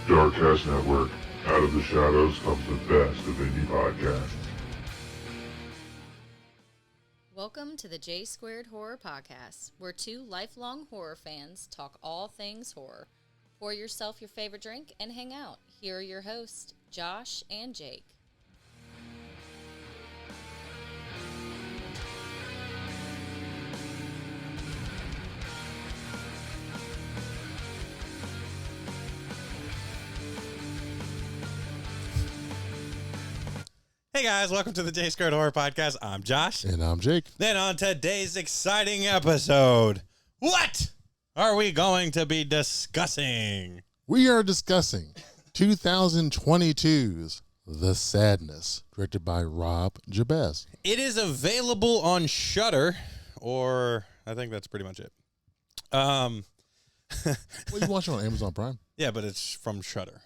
Darkcast Network. Out of the shadows comes the best of indie podcasts. Welcome to the J Squared Horror Podcast, where two lifelong horror fans talk all things horror. Pour yourself your favorite drink and hang out. Here are your hosts, Josh and Jake. Hey guys, welcome to the J Squared Horror Podcast. I'm Josh. And I'm Jake. Then on today's exciting episode, what are we going to be discussing? We are discussing 2022's The Sadness, directed by Rob Jabez. It is available on Shudder, or I think that's pretty much it. Well, you watch it on Amazon Prime? Yeah, but it's from Shudder.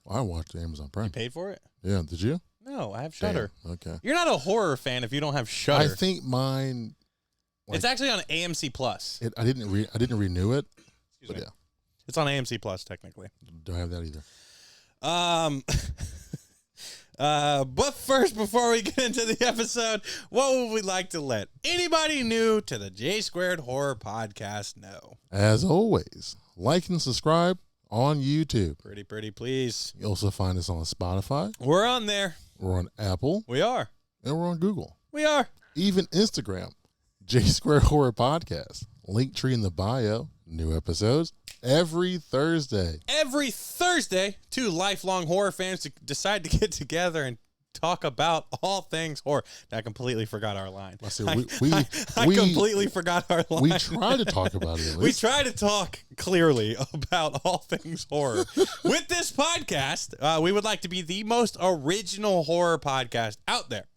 Well, I watched Amazon Prime. You paid for it? Yeah, did you? No, I have Shudder. Damn, okay. You're not a horror fan if you don't have Shudder. I think mine. It's actually on AMC Plus. I didn't renew it. Excuse But me. yeah, It's on AMC Plus technically. don't have that either. But first, before we get into the episode, what would we like to let anybody new to the J Squared Horror Podcast know? As always, like and subscribe on YouTube. Pretty please. You also find us on Spotify. We're on there. We're on Apple. We are. And we're on Google. We are. Even Instagram. J Square Horror Podcast. Linktree in the bio. New episodes every Thursday. Every Thursday, two lifelong horror fans decide to get together and talk about all things horror. I completely forgot our line. I said, I completely forgot our line. We try to talk about it. At We least. try to talk clearly about all things horror. With this podcast, we would like to be the most original horror podcast out there.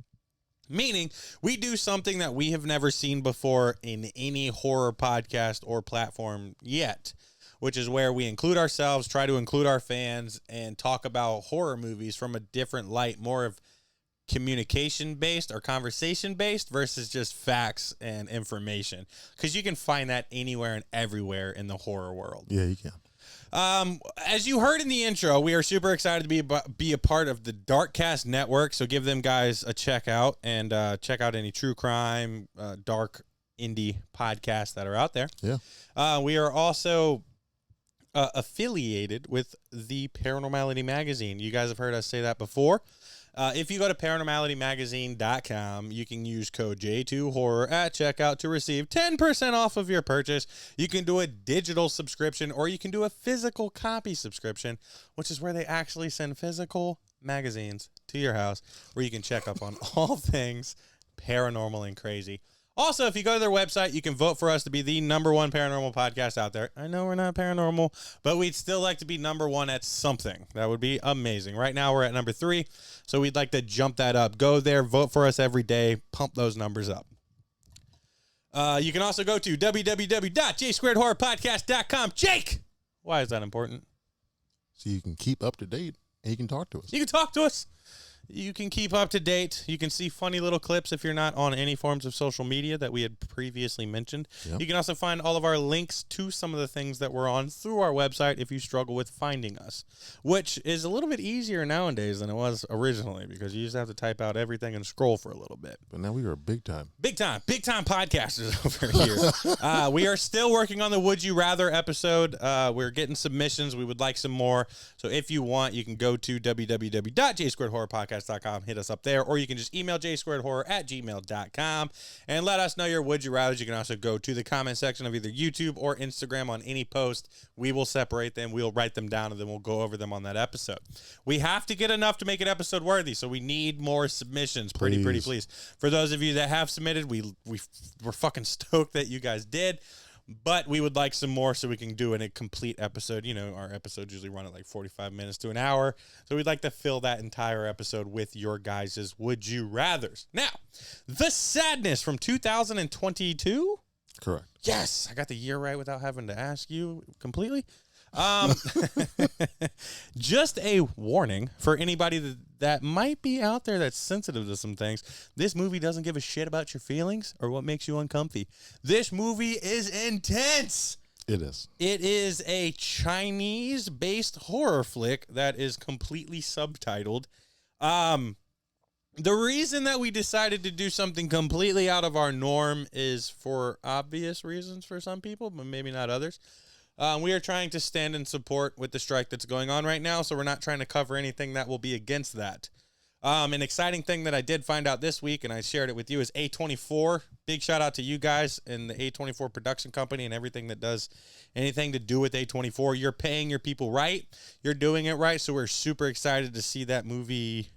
Meaning, we do something that we have never seen before in any horror podcast or platform yet, which is where we include ourselves, try to include our fans, and talk about horror movies from a different light, more of communication-based or conversation-based versus just facts and information. Because you can find that anywhere and everywhere in the horror world. Yeah, you can. As you heard in the intro, we are super excited to be a part of the Darkcast Network. So give them guys a check out and check out any true crime, dark indie podcasts that are out there. Yeah. We are also affiliated with the Paranormality Magazine. You guys have heard us say that before. If you go to paranormalitymagazine.com, you can use code J2Horror at checkout to receive 10% off of your purchase. You can do a digital subscription or you can do a physical copy subscription, which is where they actually send physical magazines to your house where you can check up on all things paranormal and crazy. Also, if you go to their website, you can vote for us to be the number one paranormal podcast out there. I know we're not paranormal, but we'd still like to be number one at something. That would be amazing. Right now, we're at number 3, so we'd like to jump that up. Go there, vote for us every day, pump those numbers up. You can also go to www.jsquaredhorrorpodcast.com. Jake, why is that important? So you can keep up to date and you can talk to us. You can talk to us. You can keep up to date. You can see funny little clips if you're not on any forms of social media that we had previously mentioned. Yep. You can also find all of our links to some of the things that we're on through our website if you struggle with finding us, which is a little bit easier nowadays than it was originally because you just have to type out everything and scroll for a little bit. But now we are big time. Big time podcasters over here. We are still working on the Would You Rather episode. We're getting submissions. We would like some more. So if you want, you can go to www.jsquaredhorrorpodcast.com, hit us up there, or you can just email jsquaredhorror@gmail.com and let us know your Would You Rathers. You can also go to the comment section of either YouTube or Instagram on any post. We will separate them. We'll write them down, and then we'll go over them on that episode. We have to get enough to make it episode worthy, so we need more submissions. Pretty please. For those of you that have submitted, we're fucking stoked that you guys did. But we would like some more so we can do a complete episode. You know, our episodes usually run at like 45 minutes to an hour. So we'd like to fill that entire episode with your guys' Would You Rathers. Now, The Sadness from 2022. Correct. Yes, I got the year right without having to ask you completely. Just a warning for anybody that might be out there that's sensitive to some things. This movie doesn't give a shit about your feelings or what makes you uncomfy. This movie is intense. It is. It is a Chinese-based horror flick that is completely subtitled. The reason that we decided to do something completely out of our norm is for obvious reasons for some people, but maybe not others. We are trying to stand in support with the strike that's going on right now, so we're not trying to cover anything that will be against that. An exciting thing that I did find out this week, and I shared it with you, is A24. Big shout out to you guys and the A24 production company and everything that does anything to do with A24. You're paying your people right. You're doing it right, so we're super excited to see that movie.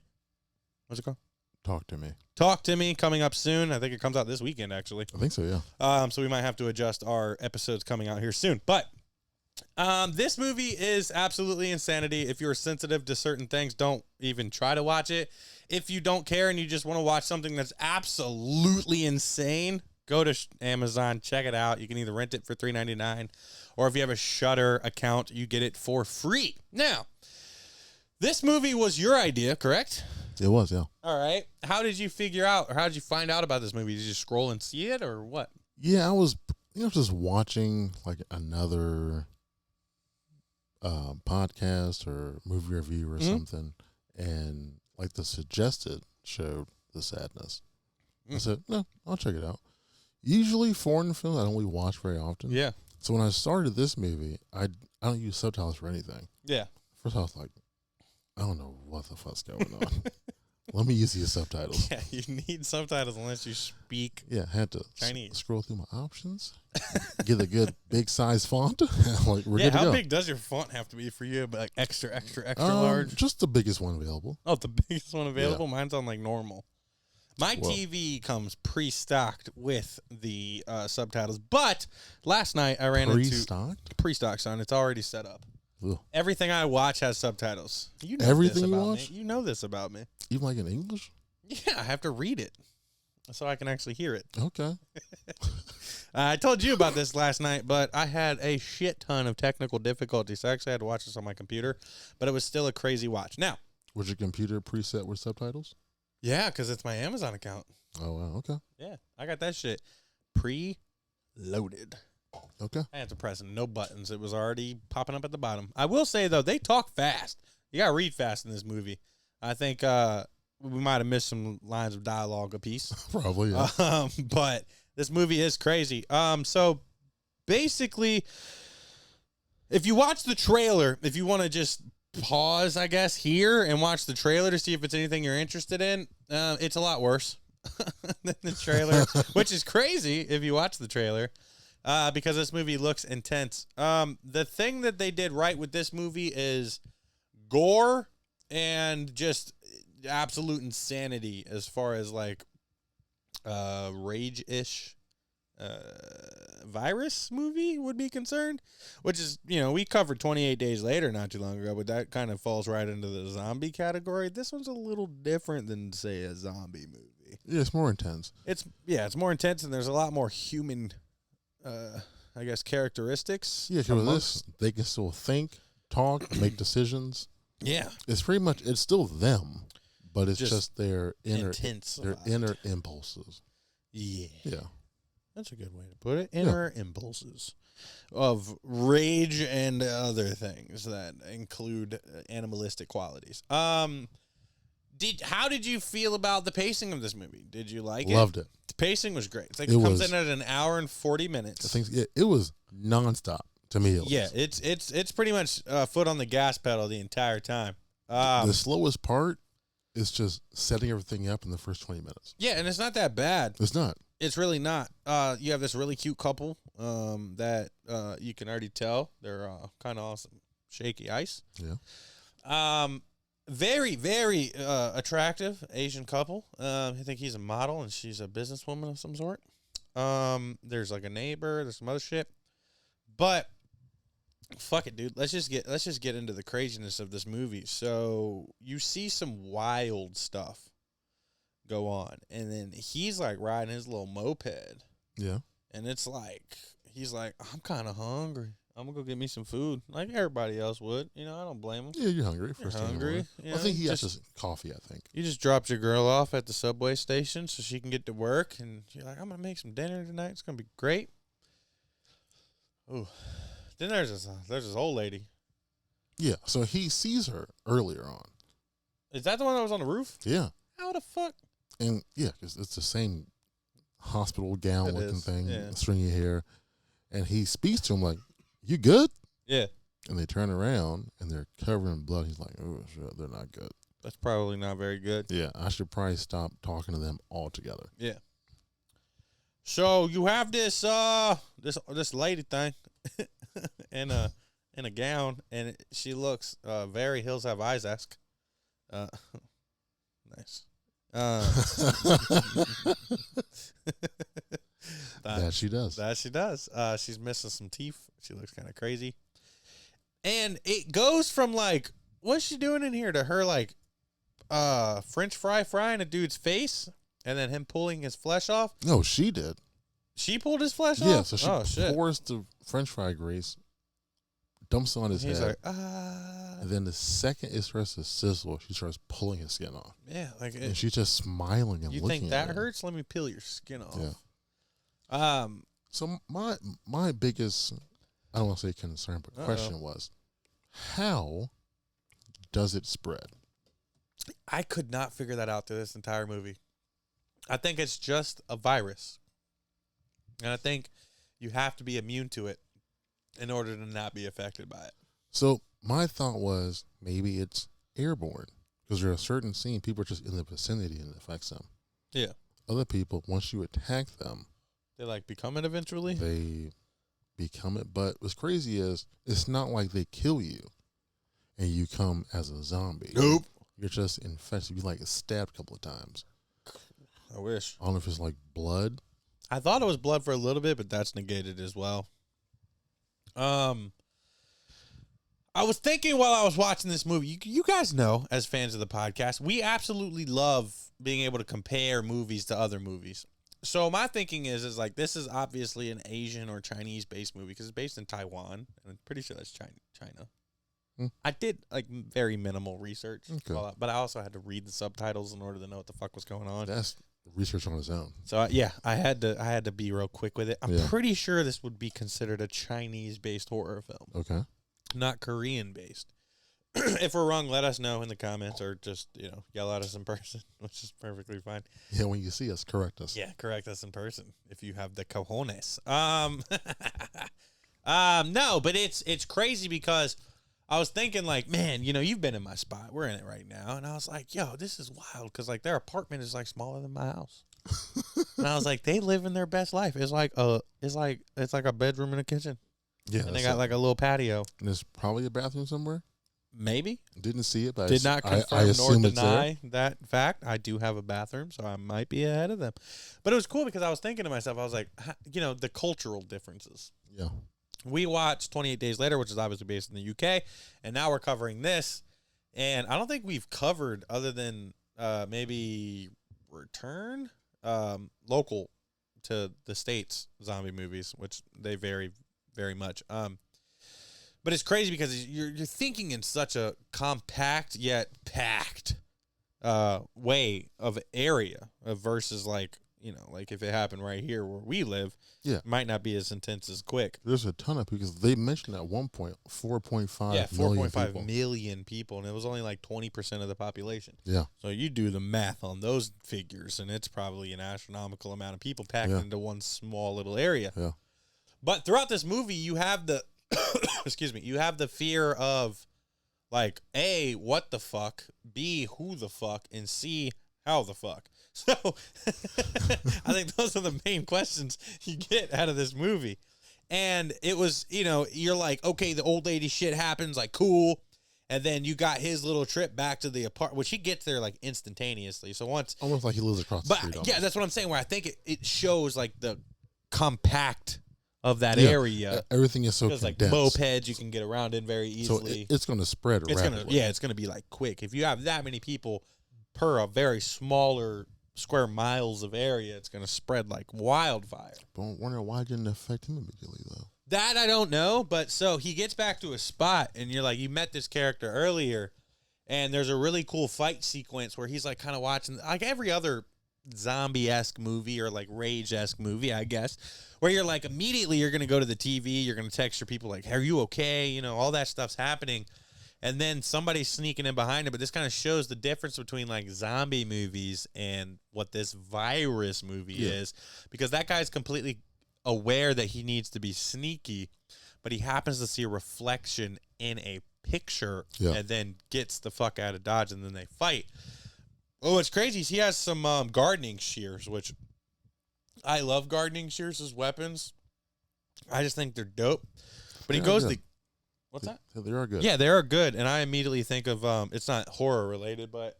What's it called? Talk to me. Talk to Me, coming up soon. I think it comes out this weekend, actually. I think so, yeah. So we might have to adjust our episodes coming out here soon. But this movie is absolutely insanity. If you're sensitive to certain things, don't even try to watch it. If you don't care and you just want to watch something that's absolutely insane, go to Amazon, check it out. You can either rent it for $3.99, or if you have a Shudder account, you get it for free. Now, this movie was your idea, correct? It was, yeah. All right. How did you figure out, or how did you find out about this movie? Did you just scroll and see it, or what? Yeah, I was just watching like another podcast or movie review or something, and like the suggested showed The Sadness. I said, no, I'll check it out. Usually foreign films I don't really watch very often. Yeah. So when I started this movie, I don't use subtitles for anything. Yeah. First I was like, I don't know what the fuck's going on. Let me use these subtitles. Yeah, you need subtitles unless you speak. Yeah, I had to Chinese. scroll through my options, get a good big size font. Like, we're Yeah, good to how go. big does your font have to be for you? But like extra large? Just the biggest one available. Oh, the biggest one available? Mine's on like normal. My Well- TV comes pre-stocked with the subtitles. But last night I ran into Pre-stocked? pre-stocked, son. It's already set up. Ugh. Everything I watch has subtitles. You know Everything this you about watch? me. You know this about me. Even like in English? Yeah, I have to read it so I can actually hear it. Okay. I told you about this last night, but I had a shit ton of technical difficulties. So I actually had to watch this on my computer, but it was still a crazy watch. Now, Was your computer preset with subtitles? yeah, because it's my Amazon account. Oh, wow. Okay. Yeah, I got that shit pre-loaded. Okay. I had to press no buttons. It was already popping up at the bottom. I will say, though, they talk fast. You got to read fast in this movie. I think we might have missed some lines of dialogue apiece. Probably, yeah. But this movie is crazy. So basically, if you watch the trailer, if you want to just pause, I guess, here and watch the trailer to see if it's anything you're interested in, it's a lot worse than the trailer, which is crazy if you watch the trailer. Because this movie looks intense. The thing that they did right with this movie is gore and just absolute insanity as far as like rage-ish virus movie would be concerned, which is, we covered 28 Days Later not too long ago, but that kind of falls right into the zombie category. This one's a little different than, say, a zombie movie. Yeah, it's more intense. It's more intense, and there's a lot more human I guess characteristics. Yeah, because with this, they can still think, talk, make decisions. Yeah. It's pretty much, it's still them, but it's just their intense. inner impulses. Yeah. Yeah. That's a good way to put it. Inner impulses of rage and other things that include animalistic qualities. How did you feel about the pacing of this movie? Did you like it? Loved it. The pacing was great. It's like It it comes was. in at an hour and 40 minutes. I think it was nonstop to me. At Yeah, least. it's pretty much foot on the gas pedal the entire time. The slowest part is just setting everything up in the first 20 minutes. Yeah, and it's not that bad. It's not. It's really not. You have this really cute couple that you can already tell they're kind of awesome, shaky ice. Yeah. Very, very attractive Asian couple. I think he's a model and she's a businesswoman of some sort. There's like a neighbor. There's some other shit. But fuck it, dude. Let's just get into the craziness of this movie. So you see some wild stuff go on, and then he's like riding his little moped, Yeah. and it's like he's like, I'm kind of hungry. I'm gonna go get me some food, like everybody else would. I don't blame him. Yeah, you're hungry. You're First thing in the hungry. morning. I think he has his coffee, I think. You just dropped your girl off at the subway station so she can get to work, and you're like, I'm gonna make some dinner tonight. It's gonna be great. Ooh. Then there's this old lady. Yeah, so he sees her earlier on. Is that the one that was on the roof? Yeah, How the fuck? and yeah, 'cause it's the same hospital gown It looking is, thing, yeah. stringy hair, and he speaks to him like, "You good?" Yeah. And they turn around and they're covered in blood. He's like, "Oh shit, they're not good." That's probably not very good. Yeah, I should probably stop talking to them altogether. Yeah. So you have this this lady thing in a gown, and she looks very Hills Have Eyes esque. Nice. That she does. That she does. She's missing some teeth. She looks kind of crazy. And it goes from like, what's she doing in here to her like French frying a dude's face and then him pulling his flesh off. No, she did. She pulled his flesh Yeah, off? so she Oh, shit. pours the French fry grease, dumps it on his He's head, like, and then the second it starts to sizzle, she starts pulling his skin off. yeah, like And she's just smiling and you looking think at that him. hurts? Let me peel your skin off. Yeah. So my biggest, I don't want to say concern, but Uh-oh. question was, how does it spread? I could not figure that out through this entire movie. I think it's just a virus. And I think you have to be immune to it in order to not be affected by it. So my thought was maybe it's airborne because there are certain scenes people are just in the vicinity and it affects them. Yeah. Other people, once you attack them, They like become it eventually. they become it. But what's crazy is it's not like they kill you and you come as a zombie. Nope. You're just infected. You like stabbed a couple of times. I wish. I don't know if it's like blood. I thought it was blood for a little bit, but that's negated as well. I was thinking while I was watching this movie, you guys know, as fans of the podcast, we absolutely love being able to compare movies to other movies. So my thinking is like, this is obviously an Asian or Chinese-based movie because it's based in Taiwan, and I'm pretty sure that's China. Hmm. I did like very minimal research, Okay. but I also had to read the subtitles in order to know what the fuck was going on. That's research on its own. So yeah, I had to be real quick with it. I'm Yeah. pretty sure this would be considered a Chinese-based horror film, Okay. not Korean-based. If we're wrong, let us know in the comments or just yell at us in person, which is perfectly fine. Yeah, when you see us, correct us. Yeah, correct us in person if you have the cojones. No, but it's crazy because I was thinking like, man, you've been in my spot. We're in it right now, and I was like, yo, this is wild because like their apartment is like smaller than my house. And I was like, they live in their best life. It's like a bedroom and a kitchen, Yeah. and they got like a little patio. And there's probably a bathroom somewhere. Maybe Didn't see it, but did not I confirm nor assume it's there. deny that fact. I do have a bathroom, so I might be ahead of them. But it was cool because I was thinking to myself, I was like, the cultural differences. Yeah. We watched 28 Days Later, which is obviously based in the UK, and now we're covering this. And I don't think we've covered, other than maybe Return, local to the States zombie movies, which they vary very much. But it's crazy because you're thinking in such a compact yet packed way of area versus like if it happened right here where we live, Yeah. it might not be as intense as quick. There's a ton of people because they mentioned at one point 4.5 Yeah, million 4.5 people. million people, and it was only like 20% of the population. Yeah. So you do the math on those figures, and it's probably an astronomical amount of people packed Yeah. into one small little area. Yeah. But throughout this movie, you have the excuse me, you have the fear of like A, what the fuck, B, who the fuck, and C, how the fuck. So I think those are the main questions you get out of this movie. And it was, you're like, okay, the old lady shit happens, like cool. And then you got his little trip back to the apartment, which he gets there like instantaneously. So once Almost like he lives across the but street. yeah, almost. that's what I'm saying. Where I think it shows like the compact of that Yeah. area. Everything is so Because like condensed. mopeds, you can get around in very So easily. it's going to spread it's rapidly. it's gonna be like quick. If you have that many people per a very smaller square miles of area, it's gonna spread like wildfire. But I'm wondering why it didn't affect him immediately, though. That I don't know, but so he gets back to a spot, and you're like, you met this character earlier, and there's a really cool fight sequence where he's like kind of watching, like every other zombie-esque movie or like rage-esque movie, I guess, where you're like immediately you're going to go to the TV, you're going to text your people like, "Are you okay?" You know, all that stuff's happening. And then somebody's sneaking in behind it, but this kind of shows the difference between like zombie movies and what this virus movie is, because that guy's completely aware that he needs to be sneaky, but he happens to see a reflection in a picture and then gets the fuck out of Dodge, and then they fight. Oh, what's crazy is he has some gardening shears, which I love gardening shears as weapons. I just think they're dope. But he goes to... What's that? They are good. Yeah, they are good. And I immediately think of, it's not horror related, but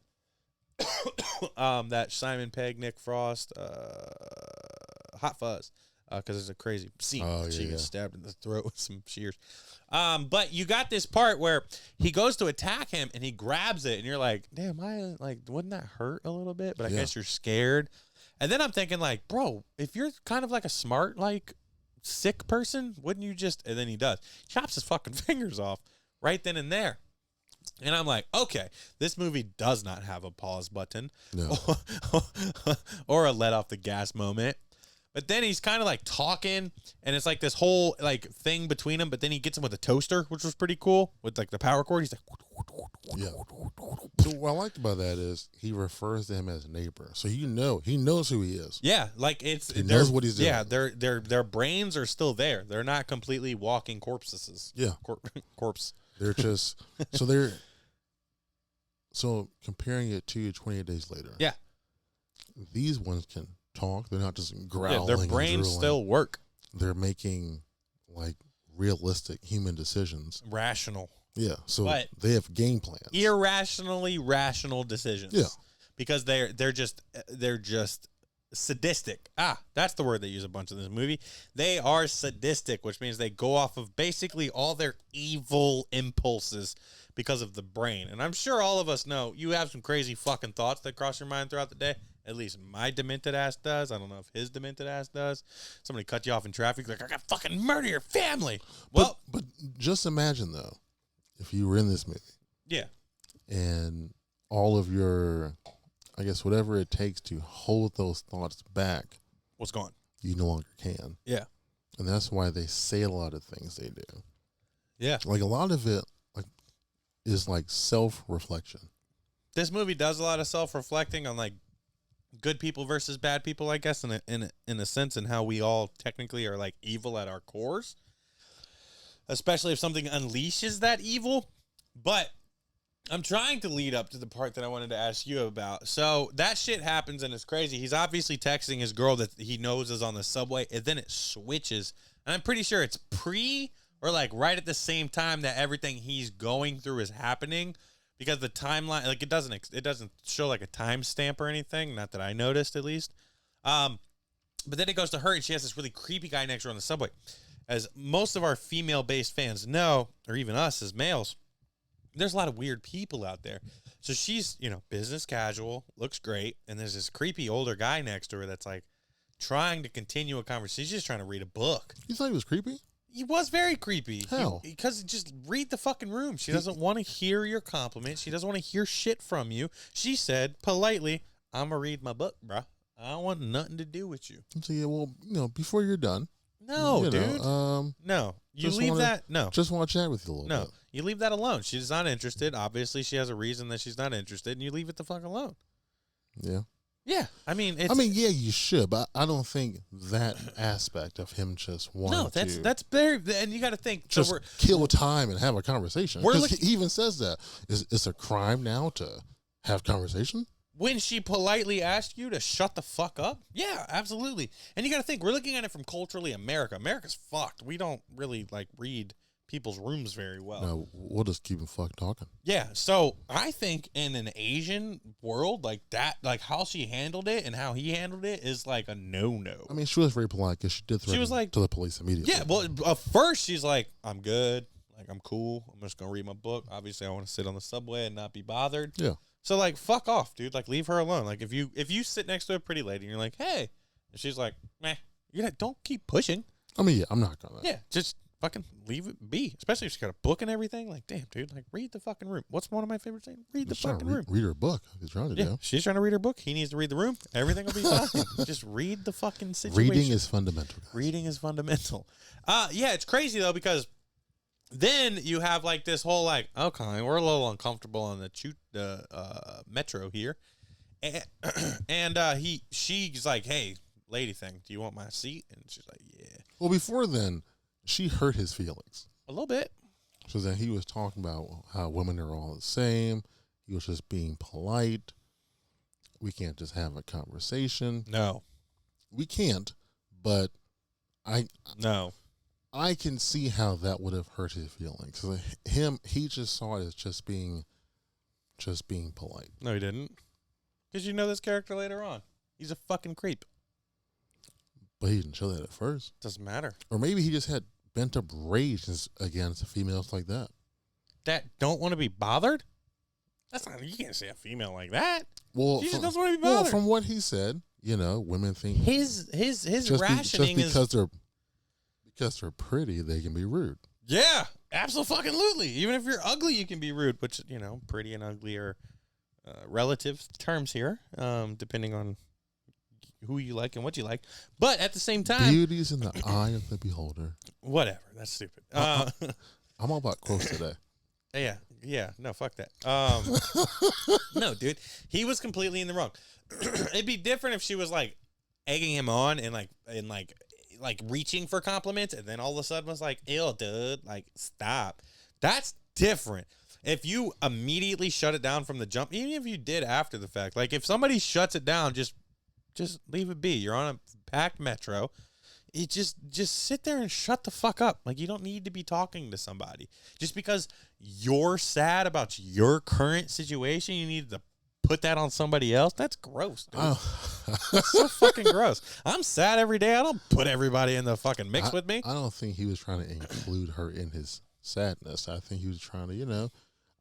that Simon Pegg, Nick Frost, Hot Fuzz, because it's a crazy scene. She gets stabbed in the throat with some shears. But you got this part where he goes to attack him and he grabs it, and you're like, damn, wouldn't that hurt a little bit? But I guess you're scared. And then I'm thinking like, bro, if you're kind of like a smart, like, sick person, wouldn't you just... And then he does. Chops his fucking fingers off right then and there. And I'm like, okay, this movie does not have a pause button or a let off the gas moment. But then he's kind of like talking, and it's like this whole like thing between them. But then he gets him with a toaster, which was pretty cool, with like the power cord. He's like, So what I liked about that is he refers to him as neighbor, so he knows who he is. yeah, like he knows what he's doing. Yeah, their brains are still there. They're not completely walking corpses. Yeah, corpse. They're just so comparing it to 28 Days Later. Yeah, these ones can talk. They're not just growling. Yeah, their brains still work. They're making like realistic human decisions. Rational. Yeah, so but they have game plans. Irrationally rational decisions. Yeah, because they're just sadistic. That's the word they use a bunch in this movie. They are sadistic, which means they go off of basically all their evil impulses because of the brain. And I'm sure all of us know you have some crazy fucking thoughts that cross your mind throughout the day. At least my demented ass does. I don't know if his demented ass does. Somebody cut you off in traffic, like, I got fucking murder your family. Well, but just imagine though, if you were in this movie, yeah, and all of your, I guess, whatever it takes to hold those thoughts back, what's gone? You no longer can. Yeah, and that's why they say a lot of things they do. Yeah, like a lot of it, like, is like self-reflection. This movie does a lot of self-reflecting on like good people versus bad people, I guess, in a sense, and how we all technically are like evil at our cores, especially if something unleashes that evil. But I'm trying to lead up to the part that I wanted to ask you about. So that shit happens and it's crazy. He's obviously texting his girl that he knows is on the subway, and then it switches, and I'm pretty sure it's pre or like right at the same time that everything he's going through is happening. Because the timeline, like it doesn't show like a timestamp or anything. Not that I noticed, at least. But then it goes to her, and she has this really creepy guy next to her on the subway. As most of our female-based fans know, or even us as males, there's a lot of weird people out there. So she's, business casual, looks great, and there's this creepy older guy next to her that's like trying to continue a conversation. She's just trying to read a book. You thought he was creepy? He was very creepy. How? Because just read the fucking room. She doesn't want to hear your compliments. She doesn't want to hear shit from you. She said politely, I'm going to read my book, bruh. I don't want nothing to do with you. So, yeah, well, before you're done. No, dude. No. You leave that. No. Just want to chat with you a little bit. No. You leave that alone. She's not interested. Obviously, she has a reason that she's not interested, and you leave it the fuck alone. Yeah. Yeah, yeah, you should, but I don't think that aspect of him just wanting that's very, and you got to think, just kill time and have a conversation. Because he even says that it's a crime now to have conversation. When she politely asked you to shut the fuck up, yeah, absolutely. And you got to think, we're looking at it from culturally America. America's fucked. We don't really read people's rooms very well. No, we'll just keep them fuck talking. Yeah, so I think in an Asian world like that, like how she handled it and how he handled it is like a no-no. I mean, she was very polite because she did threaten to the police immediately. Yeah, well, at first she's like, I'm good, like I'm cool, I'm just gonna read my book. Obviously, I want to sit on the subway and not be bothered. Yeah. So fuck off, dude. Leave her alone. If you sit next to a pretty lady and you're like, hey, and she's like, meh, don't keep pushing. I mean, yeah, I'm not gonna. Yeah, just fucking leave it be. Especially if she's got a book and everything. Like, damn, dude, like, read the fucking room. What's one of my favorite things? Read the Just trying fucking to room. read her book. He's trying to Yeah, do. she's trying to read her book. He needs to read the room. Everything will be fine. Just read the fucking situation. Reading is fundamental. Guys. Reading is fundamental. Yeah, it's crazy though, because then you have like this whole like, okay, we're a little uncomfortable on the metro here, and she's like, hey, lady thing, do you want my seat? And she's like, yeah, Well, before then, she hurt his feelings. a little bit. So then he was talking about how women are all the same. He was just being polite. We can't just have a conversation. No, We can't, but no. I can see how that would have hurt his feelings. So he just saw it as just being polite. No, he didn't. Because you know this character later on. He's a fucking creep. But he didn't show that at first. Doesn't matter. Or maybe he just had bent up rage against females like that. That don't want to be bothered? That's not, you can't say a female like that. Well, She just doesn't want to be well, bothered. from what he said, women think His rationing is... because they're pretty, they can be rude. Yeah, absolutely. Even if you're ugly, you can be rude, which, pretty and ugly are relative terms here, depending on who you like and what you like. But at the same time... Beauty's in the eye of the beholder. Whatever. That's stupid. I'm all about quotes today. Yeah. No, fuck that. No, dude. He was completely in the wrong. It'd be different if she was, like, egging him on and reaching for compliments, and then all of a sudden was like, ew, dude, like, stop. That's different. If you immediately shut it down from the jump, even if you did after the fact, like, if somebody shuts it down, just leave it be. You're on a packed metro. You just sit there and shut the fuck up. Like, you don't need to be talking to somebody. Just because you're sad about your current situation, you need to put that on somebody else. That's gross, dude. That's so fucking gross. I'm sad every day. I don't put everybody in the fucking mix with me. I don't think he was trying to include her in his sadness. I think he was trying to,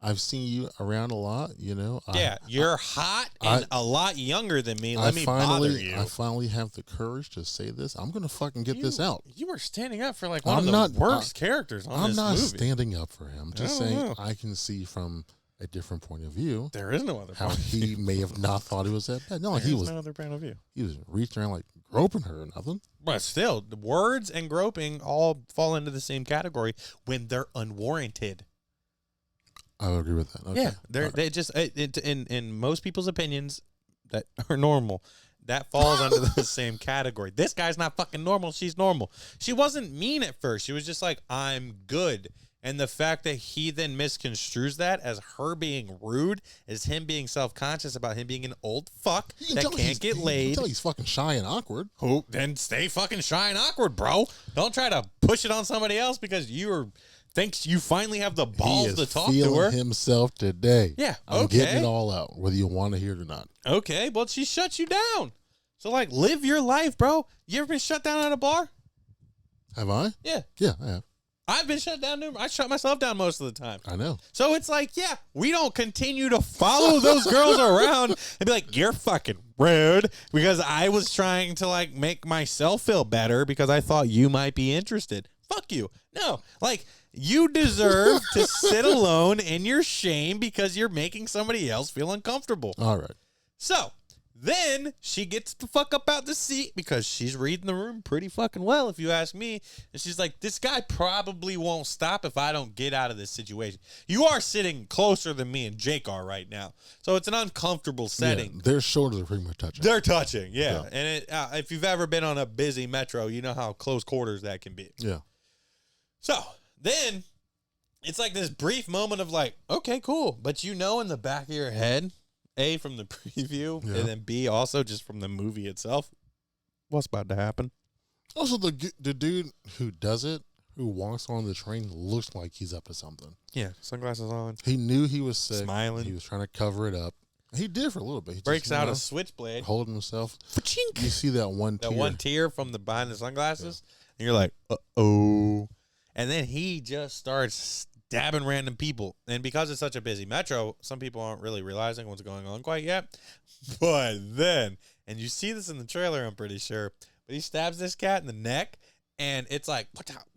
I've seen you around a lot, Yeah, you're hot and a lot younger than me. Let me bother you. I finally have the courage to say this. I'm going to fucking get this out. You were standing up for like one of the worst characters on this movie. I'm not standing up for him. Just saying know. I can see from a different point of view There is no other how point of he view. may have not thought it was that bad. No, There's no other point of view. he was reaching around like groping her or nothing. But still, the words and groping all fall into the same category when they're unwarranted. I would agree with that. Okay. Yeah, they just in most people's opinions that are normal, that falls under the same category. This guy's not fucking normal. She's normal. She wasn't mean at first. She was just like, I'm good. And the fact that he then misconstrues that as her being rude, as him being self-conscious about him being an old fuck that can't get You laid. can tell he's fucking shy and awkward. Who then stay fucking shy and awkward, bro. Don't try to push it on somebody else because thinks you finally have the balls He is to talk to feeling her. himself today. Yeah, I'm okay. getting it all out, whether you want to hear it or not. Okay, but she shuts you down. So like, live your life, bro. You ever been shut down at a bar? Have I? Yeah, Yeah, I have. I've been shut down. I shut myself down most of the time. I know. So it's like, yeah, we don't continue to follow those girls around and be like, you're fucking rude because I was trying to like make myself feel better because I thought you might be interested. Fuck you. No, like you deserve to sit alone in your shame because you're making somebody else feel uncomfortable. All right. So then she gets the fuck up out the seat because she's reading the room pretty fucking well, if you ask me. And she's like, this guy probably won't stop if I don't get out of this situation. You are sitting closer than me and Jake are right now. So it's an uncomfortable setting. Yeah, their shoulders are pretty much touching. They're touching, yeah. Yeah. And if you've ever been on a busy metro, you know how close quarters that can be. Yeah. So then it's like this brief moment of like, okay, cool. But in the back of your head, A, from the preview, Yeah. and then B, also just from the movie itself, what's about to happen? Also, the dude who does it, who walks on the train, looks like he's up to something. Yeah, sunglasses on. He knew he was sick. Smiling. He was trying to cover it up. He did for a little bit. He Breaks just, out a switchblade. holding himself. Fa-chink. You see that one That tear. one tear from the behind the sunglasses, and you're like, uh-oh. And then he just starts stabbing random people. And because it's such a busy metro, some people aren't really realizing what's going on quite yet. But then, and you see this in the trailer, I'm pretty sure, but he stabs this cat in the neck, and it's like,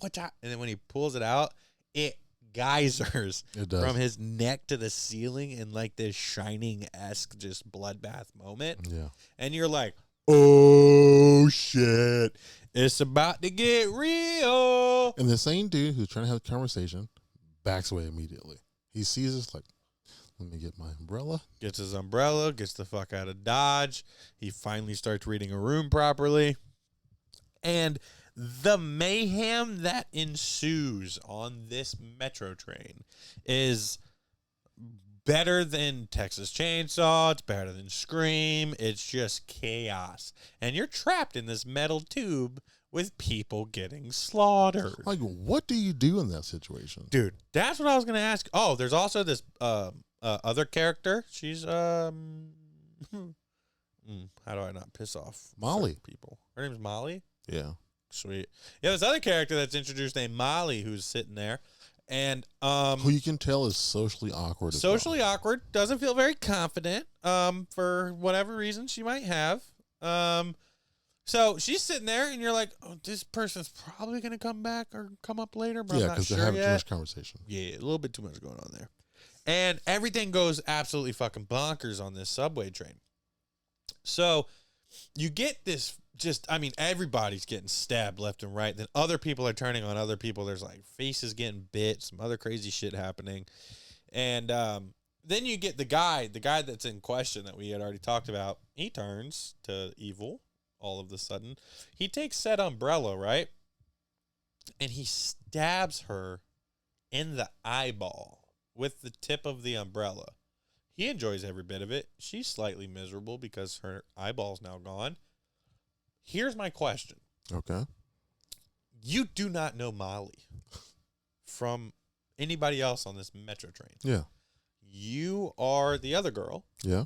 watch out. And then when he pulls it out, it geysers It does. from his neck to the ceiling in like this Shining-esque just bloodbath moment. Yeah. And you're like, oh shit, it's about to get real. And the same dude who's trying to have a conversation backs away immediately. He sees us like, let me get my umbrella. Gets his umbrella, gets the fuck out of Dodge. He finally starts reading a room properly. And the mayhem that ensues on this metro train is better than Texas Chainsaw. It's better than Scream. It's just chaos. And you're trapped in this metal tube with people getting slaughtered. Like, what do you do in that situation? Dude, that's what I was going to ask. Oh, there's also this other character. She's, how do I not piss off Molly. certain people? Her name's Molly? Yeah. Sweet. Yeah, this other character that's introduced named Molly who's sitting there. And Who you can tell is socially awkward. socially awkward, doesn't feel very confident for whatever reason she might have. So she's sitting there, and you're like, oh, this person's probably going to come back or come up later, but Yeah, I'm not because sure they're having yet. too much conversation. Yeah, a little bit too much going on there. And everything goes absolutely fucking bonkers on this subway train. So you get this everybody's getting stabbed left and right. Then other people are turning on other people. There's like faces getting bit, some other crazy shit happening. And then you get the guy that's in question that we had already talked about. He turns to evil all of a sudden. He takes said umbrella, right? And he stabs her in the eyeball with the tip of the umbrella. He enjoys every bit of it. She's slightly miserable because her eyeball's now gone. Here's my question. Okay. You do not know Molly from anybody else on this metro train. Yeah. You are the other girl. Yeah.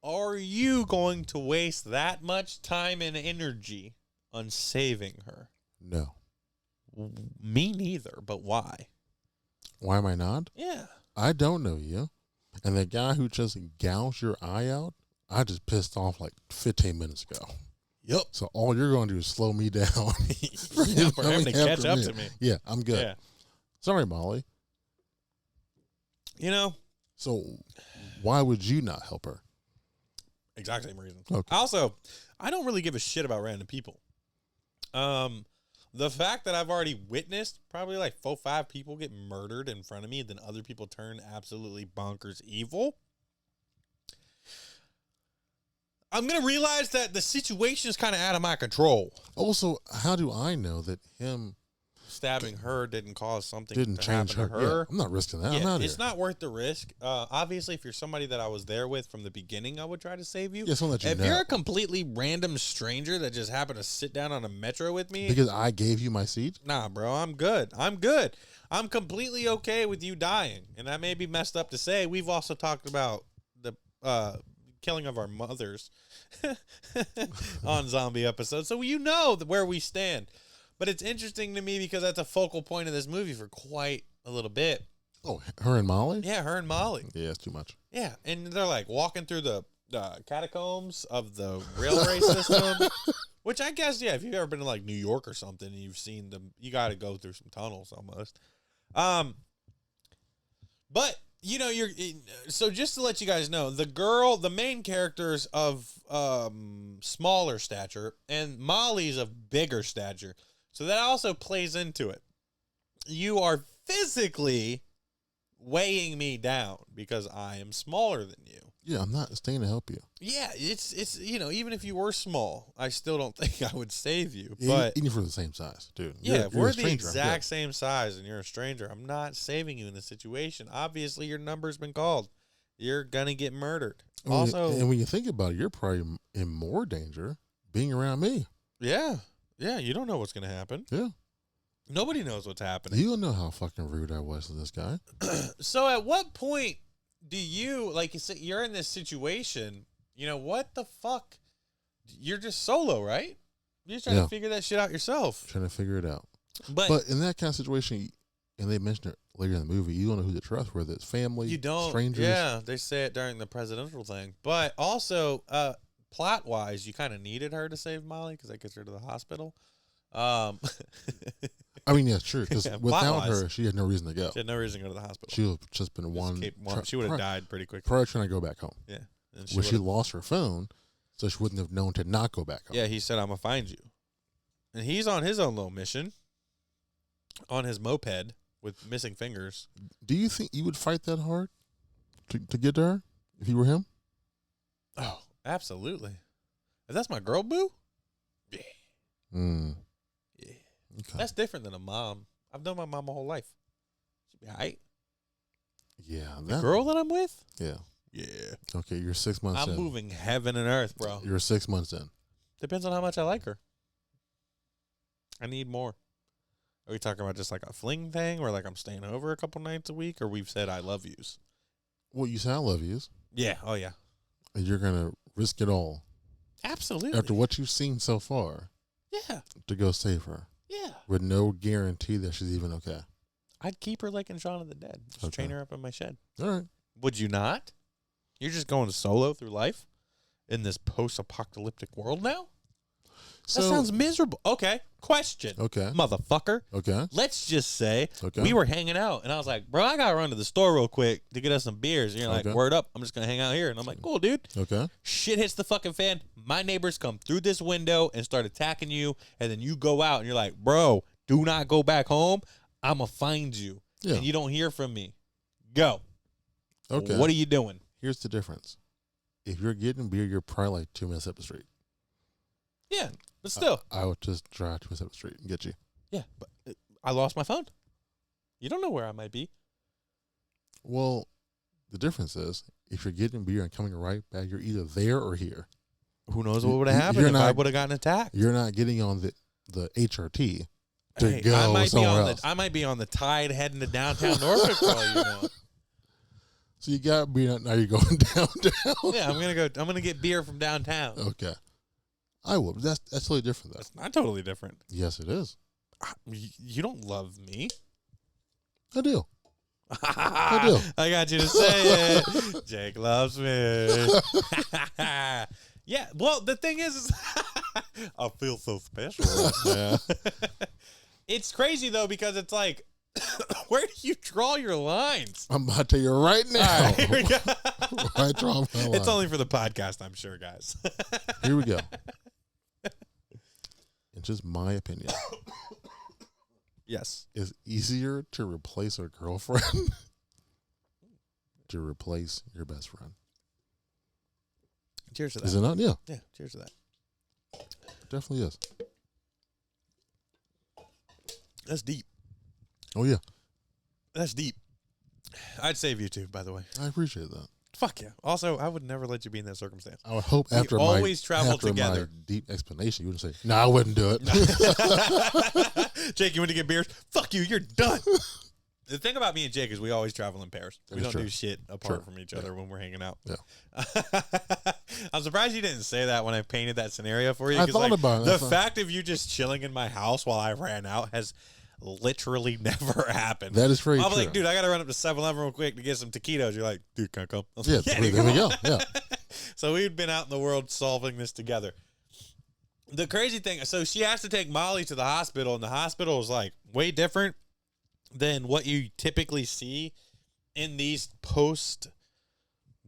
Are you going to waste that much time and energy on saving her? No. Me neither, but why? Why am I not? Yeah. I don't know you. And the guy who just gouged your eye out, I just pissed off like 15 minutes ago. Yep. So all you're going to do is slow me down. For him to coming catch after up me. to me. Yeah, I'm good. Yeah. Sorry, Molly. You know, So why would you not help her? exact same reason. Okay. Also, I don't really give a shit about random people. The fact that I've already witnessed probably like 4-5 people get murdered in front of me, then other people turn absolutely bonkers evil. I'm going to realize that the situation is kind of out of my control. Also, how do I know that him Stabbing her didn't cause something didn't to change happen her? to her. Yeah, I'm not risking that. I'm Yeah, out it's here. not worth the risk. Obviously, if you're somebody that I was there with from the beginning, I would try to save you. Yeah, someone that you If know. you're a completely random stranger that just happened to sit down on a metro with me, Because I gave you my seat? nah, bro, I'm good. I'm good. I'm completely okay with you dying. And that may be messed up to say. We've also talked about the killing of our mothers on zombie episodes. So you know where we stand. But it's interesting to me because that's a focal point of this movie for quite a little bit. Oh, her and Molly? Yeah, her and Molly. Yeah, it's too much. Yeah, and they're like walking through the catacombs of the railway system, which I guess, yeah, if you've ever been to like New York or something and you've seen them, you got to go through some tunnels almost. But you know, so just to let you guys know, the main character's of smaller stature, and Molly's of bigger stature, so that also plays into it. You are physically weighing me down because I am smaller than you. Yeah, I'm not staying to help you. Yeah, it's you know, even if you were small, I still don't think I would save you. Yeah, But even if we're the same size, dude. yeah, if you're we're a the stranger, I'm exact good. same size and you're a stranger, I'm not saving you in this situation. Obviously, your number's been called. You're gonna get murdered. And when you think about it, you're probably in more danger being around me. Yeah, you don't know what's gonna happen. Yeah. Nobody knows what's happening. You don't know how fucking rude I was to this guy. So at what point do you, like you said, you're in this situation, you know, what the fuck? You're just solo, right? You're just trying to figure that shit out yourself. Trying to figure it out. But in that kind of situation, and they mentioned it later in the movie, you don't know who to trust, whether it's family, you don't. strangers. Yeah, they say it during the presidential thing. But also, plot-wise, you kind of needed her to save Molly because that gets her to the hospital. I mean, yeah, true. Because Yeah, without plot-wise. her, she had no reason to go. She had no reason to go to the hospital. She would have just been She would have died pretty quickly. Probably trying to go back home. Yeah. And When she would've- lost her phone, so she wouldn't have known to not go back home. Yeah, he said, I'm going to find you. And he's on his own little mission on his moped with missing fingers. Do you think you would fight that hard to get to her if you were him? Oh, absolutely. If that's my girl, boo? Yeah. Mm. Yeah. Okay. That's different than a mom. I've known my mom my whole life. She'd be all right. Yeah. The girl that I'm with? Yeah. Yeah. Okay, you're 6 months I'm in. moving heaven and earth, bro. You're 6 months in. Depends on how much I like her. I need more. Are we talking about just like a fling thing where like I'm staying over a couple nights a week or we've said I love yous? Well, you say I love yous, Yeah. Oh, yeah. and you're going to risk it all Absolutely. after what you've seen so far Yeah. to go save her Yeah. with no guarantee that she's even okay. I'd keep her like in Shaun of the Dead. Just Okay. train her up in my shed. All right. Would you not? You're just going solo through life in this post-apocalyptic world now? So, That sounds miserable. Okay. Question. okay. Motherfucker. Okay. Let's just say Okay. we were hanging out, and I was like, bro, I got to run to the store real quick to get us some beers. And you're like, Okay. word up. I'm just going to hang out here. And I'm like, cool, dude. Okay. Shit hits the fucking fan. My neighbors come through this window and start attacking you. And then you go out, and you're like, bro, do not go back home. I'm going to find you. Yeah. And you don't hear from me. Go. Okay. What are you doing? Here's the difference. If you're getting beer, you're probably like 2 minutes up the street. Yeah. But still. I would just drive 2 minutes up the street and get you. Yeah. But I lost my phone. You don't know where I might be. Well, the difference is if you're getting beer and coming right back, you're either there or here. Who knows what would have happened You're if I not- would have gotten attacked? You're not getting on the HRT to Hey, go somewhere else. I might be on the tide heading to downtown Norfolk for all you know. So you got beer, now you're going downtown. Yeah, I'm gonna get beer from downtown. Okay. I will. That's totally different, though. That's not totally different. Yes, it is. You don't love me. I do. I do. I got you to say it. Jake loves me. Yeah. Well, the thing is I feel so special right now. It's crazy though because it's like, where do you draw your lines? I'm about to tell you right now. All right, here we go. I draw my line. It's only for the podcast, I'm sure, guys. Here we go. It's just my opinion. Yes. It's easier to replace a girlfriend to replace your best friend. Cheers to that. Is it not? Yeah, Yeah, cheers to that. it definitely is. That's deep. Oh, yeah. That's deep. I'd save you too, by the way. I appreciate that. Fuck yeah. Also, I would never let you be in that circumstance. I would hope We after always travel after together. my deep explanation, you wouldn't say, "No, I wouldn't do it." Jake, you want to get beers? Fuck you, you're done. The thing about me and Jake is we always travel in pairs. That We is don't true. do shit apart True. from each other when we're hanging out. Yeah. I'm surprised you didn't say that when I painted that scenario for you. I 'cause, thought like, about it. the I thought- fact of you just chilling in my house while I ran out has literally never happened. That is very I'm true. like, dude, I got to run up to 7-Eleven real quick to get some taquitos. You're like, dude, can I come? I was Yeah, like, there dude, we come go. on. Yeah. So we'd been out in the world solving this together. The crazy thing, so she has to take Molly to the hospital, and the hospital is like way different than what you typically see in these post,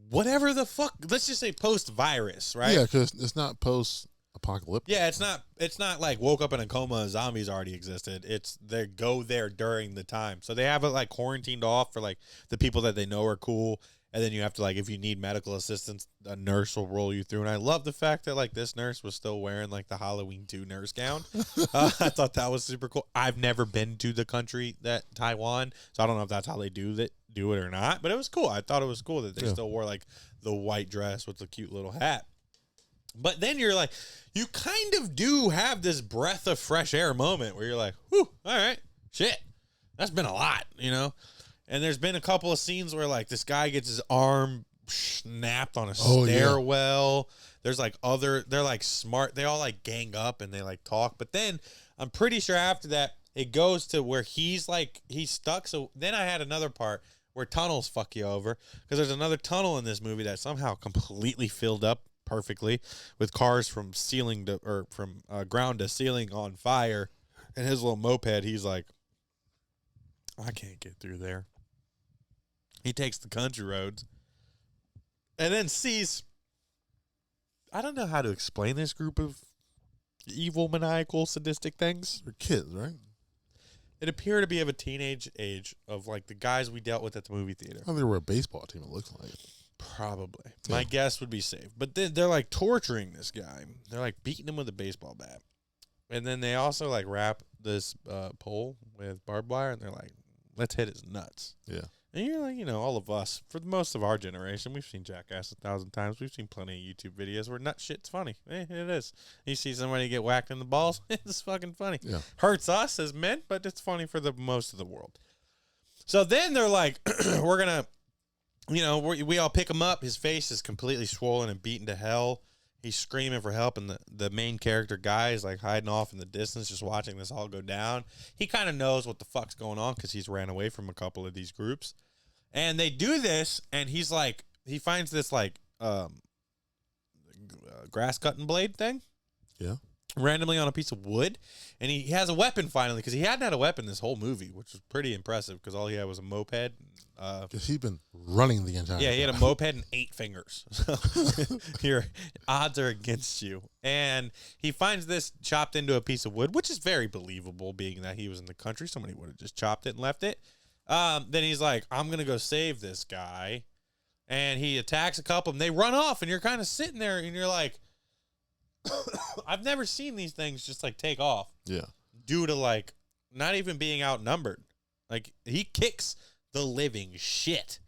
whatever the fuck, let's just say post virus, right? Yeah, because it's not post-apocalyptic. Yeah, it's not like woke up in a coma and zombies already existed. It's they go there during the time. So they have it like quarantined off for like the people that they know are cool. And then you have to like, if you need medical assistance, a nurse will roll you through. And I love the fact that like this nurse was still wearing like the Halloween 2 nurse gown. I thought that was super cool. I've never been to the country that Taiwan, so I don't know if that's how they do it or not. But it was cool. I thought it was cool that they Yeah. still wore like the white dress with the cute little hat. But then you're like, you kind of do have this breath of fresh air moment where you're like, whew, all right, shit, that's been a lot, you know? And there's been a couple of scenes where like this guy gets his arm snapped on a Oh, yeah. stairwell. There's like they're like smart. They all like gang up and they like talk. But then I'm pretty sure after that, it goes to where he's stuck. So then I had another part where tunnels fuck you over because there's another tunnel in this movie that somehow completely filled up perfectly with cars from ceiling to or from ground to ceiling on fire, and his little moped. He's like, I can't get through there. He takes the country roads, and then sees. I don't know how to explain this group of evil, maniacal, sadistic things. They're kids, right? It appeared to be of a teenage age of like the guys we dealt with at the movie theater. I think they were a baseball team, it looks like. Probably. Yeah. My guess would be safe. But then they're like torturing this guy. They're like beating him with a baseball bat. And then they also like wrap this pole with barbed wire and they're like, let's hit his nuts. Yeah. And you're like, all of us, for most of our generation, we've seen Jackass 1,000 times. We've seen plenty of YouTube videos where nut shit's funny. It is. You see somebody get whacked in the balls, it's fucking funny. Yeah. Hurts us as men, but it's funny for the most of the world. So then they're like, we're going to, we all pick him up. His face is completely swollen and beaten to hell. He's screaming for help, and the main character guy is like hiding off in the distance, just watching this all go down. He kind of knows what the fuck's going on because he's ran away from a couple of these groups. And they do this, and he's like, he finds this like grass cutting blade thing. Yeah. Randomly on a piece of wood, and he has a weapon finally because he hadn't had a weapon this whole movie, which was pretty impressive because all he had was a moped. Because he's been running the entire Yeah, he had a time. moped and 8 fingers. So your odds are against you. And he finds this chopped into a piece of wood, which is very believable, being that he was in the country. Somebody would have just chopped it and left it. Then he's like, I'm going to go save this guy. And he attacks a couple of them. They run off, and you're kind of sitting there, and you're like, I've never seen these things just like take off. Yeah. Due to like not even being outnumbered. Like he kicks the living shit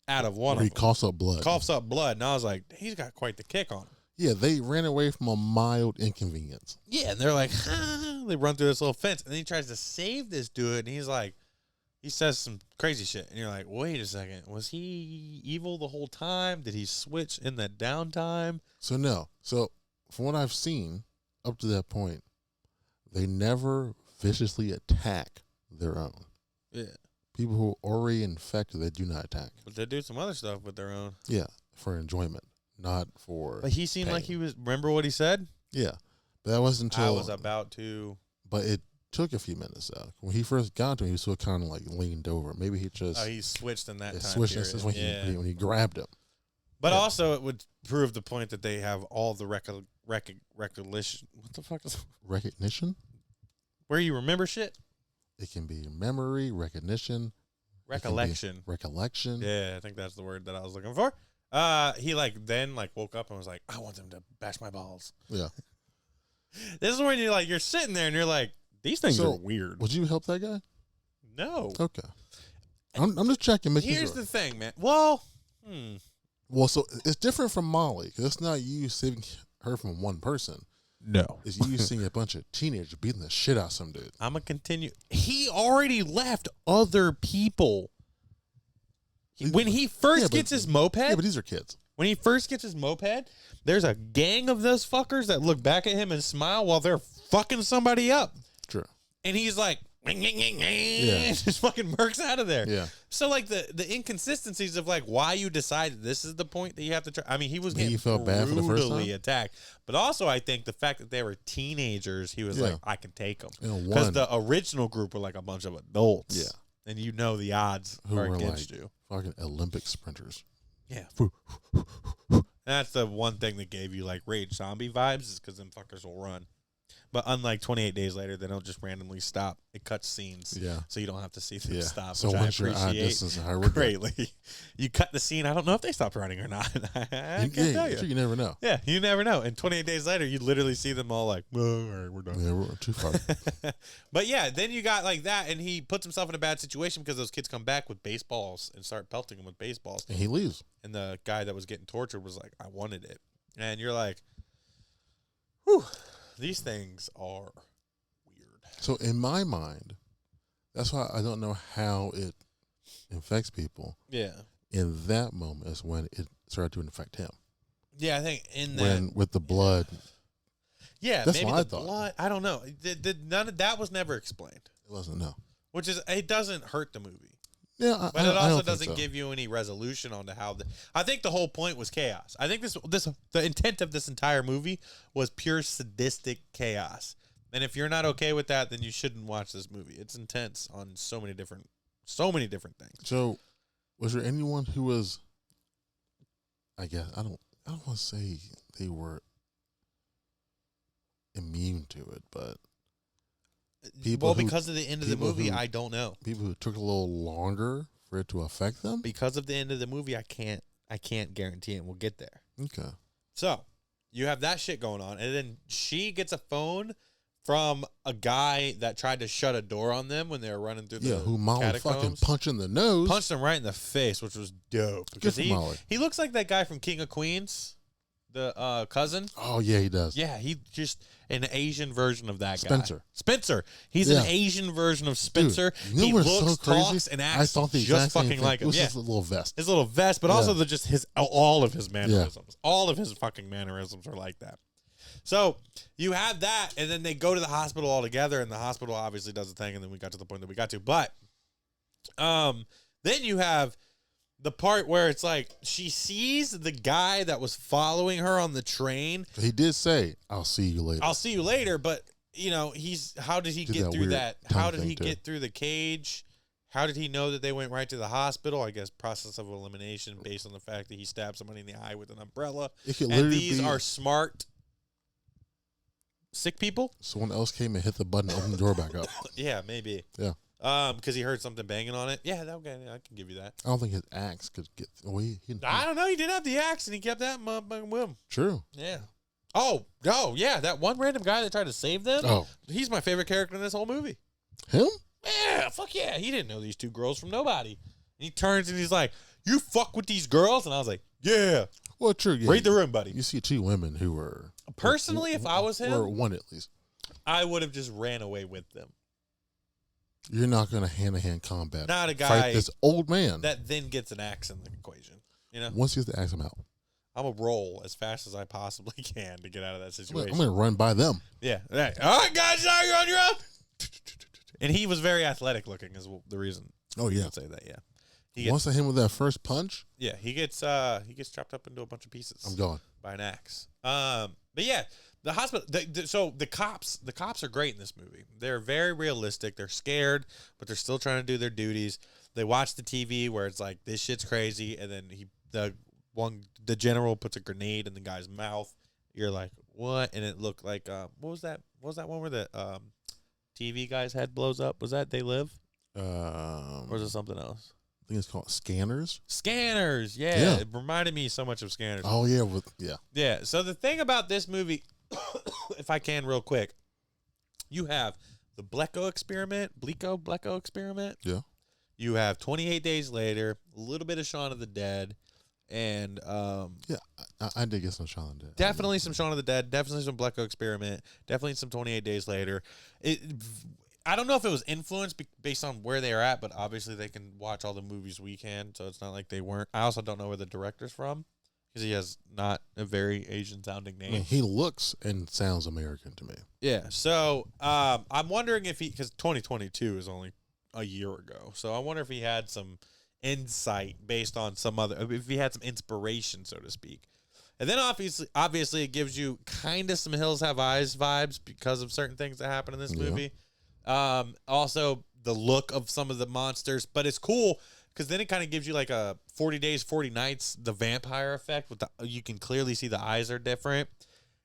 out of one of them. He coughs up blood. Coughs up blood. And I was like, he's got quite the kick on him. Yeah, they ran away from a mild inconvenience. Yeah, and they're like, they run through this little fence, and then he tries to save this dude, and he's like, he says some crazy shit, and you're like, wait a second, was he evil the whole time? Did he switch in that downtime? So no. So from what I've seen up to that point, they never viciously attack their own. Yeah. People who are already infected, they do not attack. But they do some other stuff with their own. Yeah, for enjoyment, not for. But he seemed pain. like he was, remember what he said? Yeah, but that wasn't until I was about to. But it took a few minutes though. When he first got to him, he was still kind of like leaned over. Maybe he just He switched in that time switched. period. This is when he grabbed him. But Yeah. also, it would prove the point that they have all the recollection. What the fuck is Recognition. where you remember shit? It can be memory, recognition, Recollection. recollection. Yeah, I think that's the word that I was looking for. He then woke up and was like, I want them to bash my balls. Yeah. This is when you're sitting there and you're like, these things So, are weird. Would you help that guy? No. Okay. I'm just checking, making Here's sure. the thing, man. Well, Well, so it's different from Molly because it's not you saving her from one person. no. It's you seeing a bunch of teenagers beating the shit out of some dude. I'm going to continue. He already left other people. When he first Yeah, but- gets his moped, Yeah, but these are kids. when he first gets his moped, there's a gang of those fuckers that look back at him and smile while they're fucking somebody up. True. And he's like, Yeah. just fucking murks out of there. Yeah. So like the inconsistencies of like why you decide this is the point that you have to try. I mean, he was Maybe getting he felt bad for the first brutally time? attacked, but also I think the fact that they were teenagers, he was Yeah. like, I can take them And because one the original group were like a bunch of adults. Yeah. and the odds who are were against like you. fucking Olympic sprinters. Yeah. That's the one thing that gave you like Rage Zombie vibes is because them fuckers will run. But unlike 28 Days Later, they don't just randomly stop. It cuts scenes. Yeah. So you don't have to see them Yeah. stop, So which I once you're out of appreciate distance, how we're good. greatly. You cut the scene. I don't know if they stopped running or not. I can't tell you. You never know. Yeah, you never know. And 28 Days Later, you literally see them all like, oh, all right, we're done. Yeah, we're too far. But yeah, then you got like that, and he puts himself in a bad situation because those kids come back with baseballs and start pelting him with baseballs. And he leaves. And the guy that was getting tortured was like, I wanted it. And you're like, whew, these things are weird. So in my mind, that's why I don't know how it infects people. Yeah. In that moment is when it started to infect him. Yeah, I think in that. When with the blood. Yeah, That's maybe what I the thought. blood. I don't know. None of that was never explained, It wasn't, no. which is, it doesn't hurt the movie. Yeah, But it I also don't doesn't think so. give you any resolution onto how. I think the whole point was chaos. I think the intent of this entire movie was pure sadistic chaos. And if you're not okay with that, then you shouldn't watch this movie. It's intense on so many different things. So, was there anyone who was? I guess I don't want to say they were immune to it, but Well, because of the end of the people movie, who- I don't know. people who took a little longer for it to affect them. Because of the end of the movie, I can't guarantee it. We'll get there. Okay. So you have that shit going on, and then she gets a phone from a guy that tried to shut a door on them when they were running through the Who Molly fucking catacombs. punched in the nose. Punched him right in the face, which was dope. Good Because for Molly. he looks like that guy from King of Queens, the cousin. Oh yeah, he does. Yeah, he just an Asian version of that Spencer. guy. Spencer. He's Yeah. an Asian version of Spencer. Dude, you know he what's looks, so crazy? talks, and I acts thought the just exact same fucking thing. like It him. was Yeah. just a little vest. His little vest, but also just all of his mannerisms. Yeah. All of his fucking mannerisms are like that. So you have that, and then they go to the hospital all together, and the hospital obviously does the thing, and then we got to the point that we got to. But then you have the part where it's like she sees the guy that was following her on the train. He did say, "I'll see you later." I'll see you later, but how did he Did get that through weird that? tongue How did thing, he too. get through the cage? How did he know that they went right to the hospital? I guess process of elimination based on the fact that he stabbed somebody in the eye with an umbrella. It could And literally these be are smart, sick people? someone else came and hit the button, and opened the door back up. Yeah, maybe. Yeah. Because he heard something banging on it. Yeah, okay, I can give you that. I don't think his axe could get. Oh, I don't know. He did have the axe, and he kept that motherfucking with him. True. Yeah. Oh, yeah. That one random guy that tried to save them. Oh, He's my favorite character in this whole movie. him? Yeah, fuck yeah. He didn't know these two girls from nobody. And he turns and he's like, "You fuck with these girls?" And I was like, "Yeah." Well, true. Yeah, Read the room, buddy. You see two women who were Personally, if I was him, or one at least. I would have just ran away with them. You're not going to hand-to-hand combat. Not a guy Fight this old man. that then gets an axe in the equation. You know, Once you get the axe, I'm out. I'm a roll as fast as I possibly can to get out of that I'm situation. going to run by them. Yeah. Right. All right, guys, now you're on your own. And he was very athletic looking, is the reason. Oh I yeah. would say that. Yeah. He gets, Once I hit him with that first punch, he gets chopped up into a bunch of pieces. I'm gone. By an axe. But yeah, the hospital. So the cops are great in this movie. They're very realistic. They're scared, but they're still trying to do their duties. They watch the TV where it's like, this shit's crazy, and then the general puts a grenade in the guy's mouth. You're like, what? And it looked like what was that? What was that one where the TV guy's head blows up? Was that They Live, or was it something else? I think it's called Scanners. Scanners. Yeah, Yeah. it reminded me so much of Scanners. Oh yeah, yeah. Yeah. So the thing about this movie, if I can real quick, you have the Bleco experiment. Yeah. You have 28 Days Later, a little bit of Shaun of the Dead, and Yeah, I did get some Shaun of the Dead. definitely some Shaun of the Dead, definitely some Bleco experiment, definitely some 28 Days Later. I don't know if it was influenced based on where they are at, but obviously they can watch all the movies we can, so it's not like they weren't. I also don't know where the director's from, because he has not a very Asian-sounding I name. mean, he looks and sounds American to me. Yeah, so I'm wondering if because 2022 is only a year ago, so I wonder if he had some insight based on if he had some inspiration, so to speak. And then obviously it gives you kind of some Hills Have Eyes vibes because of certain things that happen in this Yeah. movie. Also the look of some of the monsters, but it's cool because then it kind of gives you like a 40 Days, 40 Nights, the vampire effect. You can clearly see the eyes are different.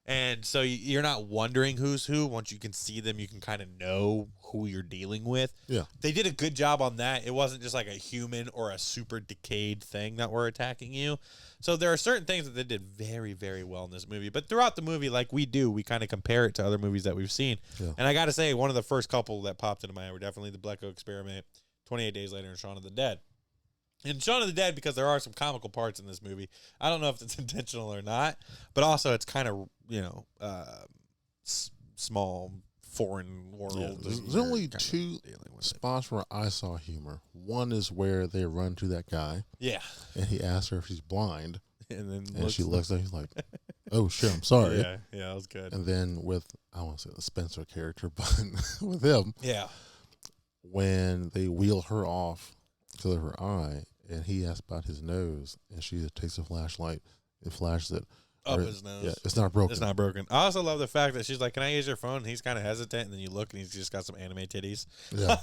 And so you're not wondering who's who. Once you can see them, you can kind of know who you're dealing with. Yeah. They did a good job on that. It wasn't just like a human or a super decayed thing that were attacking you. So there are certain things that they did very, very well in this movie. But throughout the movie, like we kind of compare it to other movies that we've seen. Yeah. And I got to say, one of the first couple that popped into my head were definitely the Bleco Experiment, 28 Days Later, and Shaun of the Dead. And Shaun of the Dead, because there are some comical parts in this movie. I don't know if it's intentional or not, but also it's kind of, small foreign world. Yeah, and there's you're only kinda two dealing with it. spots where I saw humor. One is where they run to that guy, Yeah. and he asks her if she's blind, And then and she looks at him like, "Oh shit, I'm sorry." Yeah, that was good. And then with, I want to say the Spencer character, but with him, Yeah. when they wheel her off because of her eye, and he asks about his nose, and she takes a flashlight and flashes it Up Or- his nose. Yeah, it's not broken. It's not broken. I also love the fact that she's like, "Can I use your phone?" And he's kind of hesitant, and then you look, and he's just got some anime titties Yeah,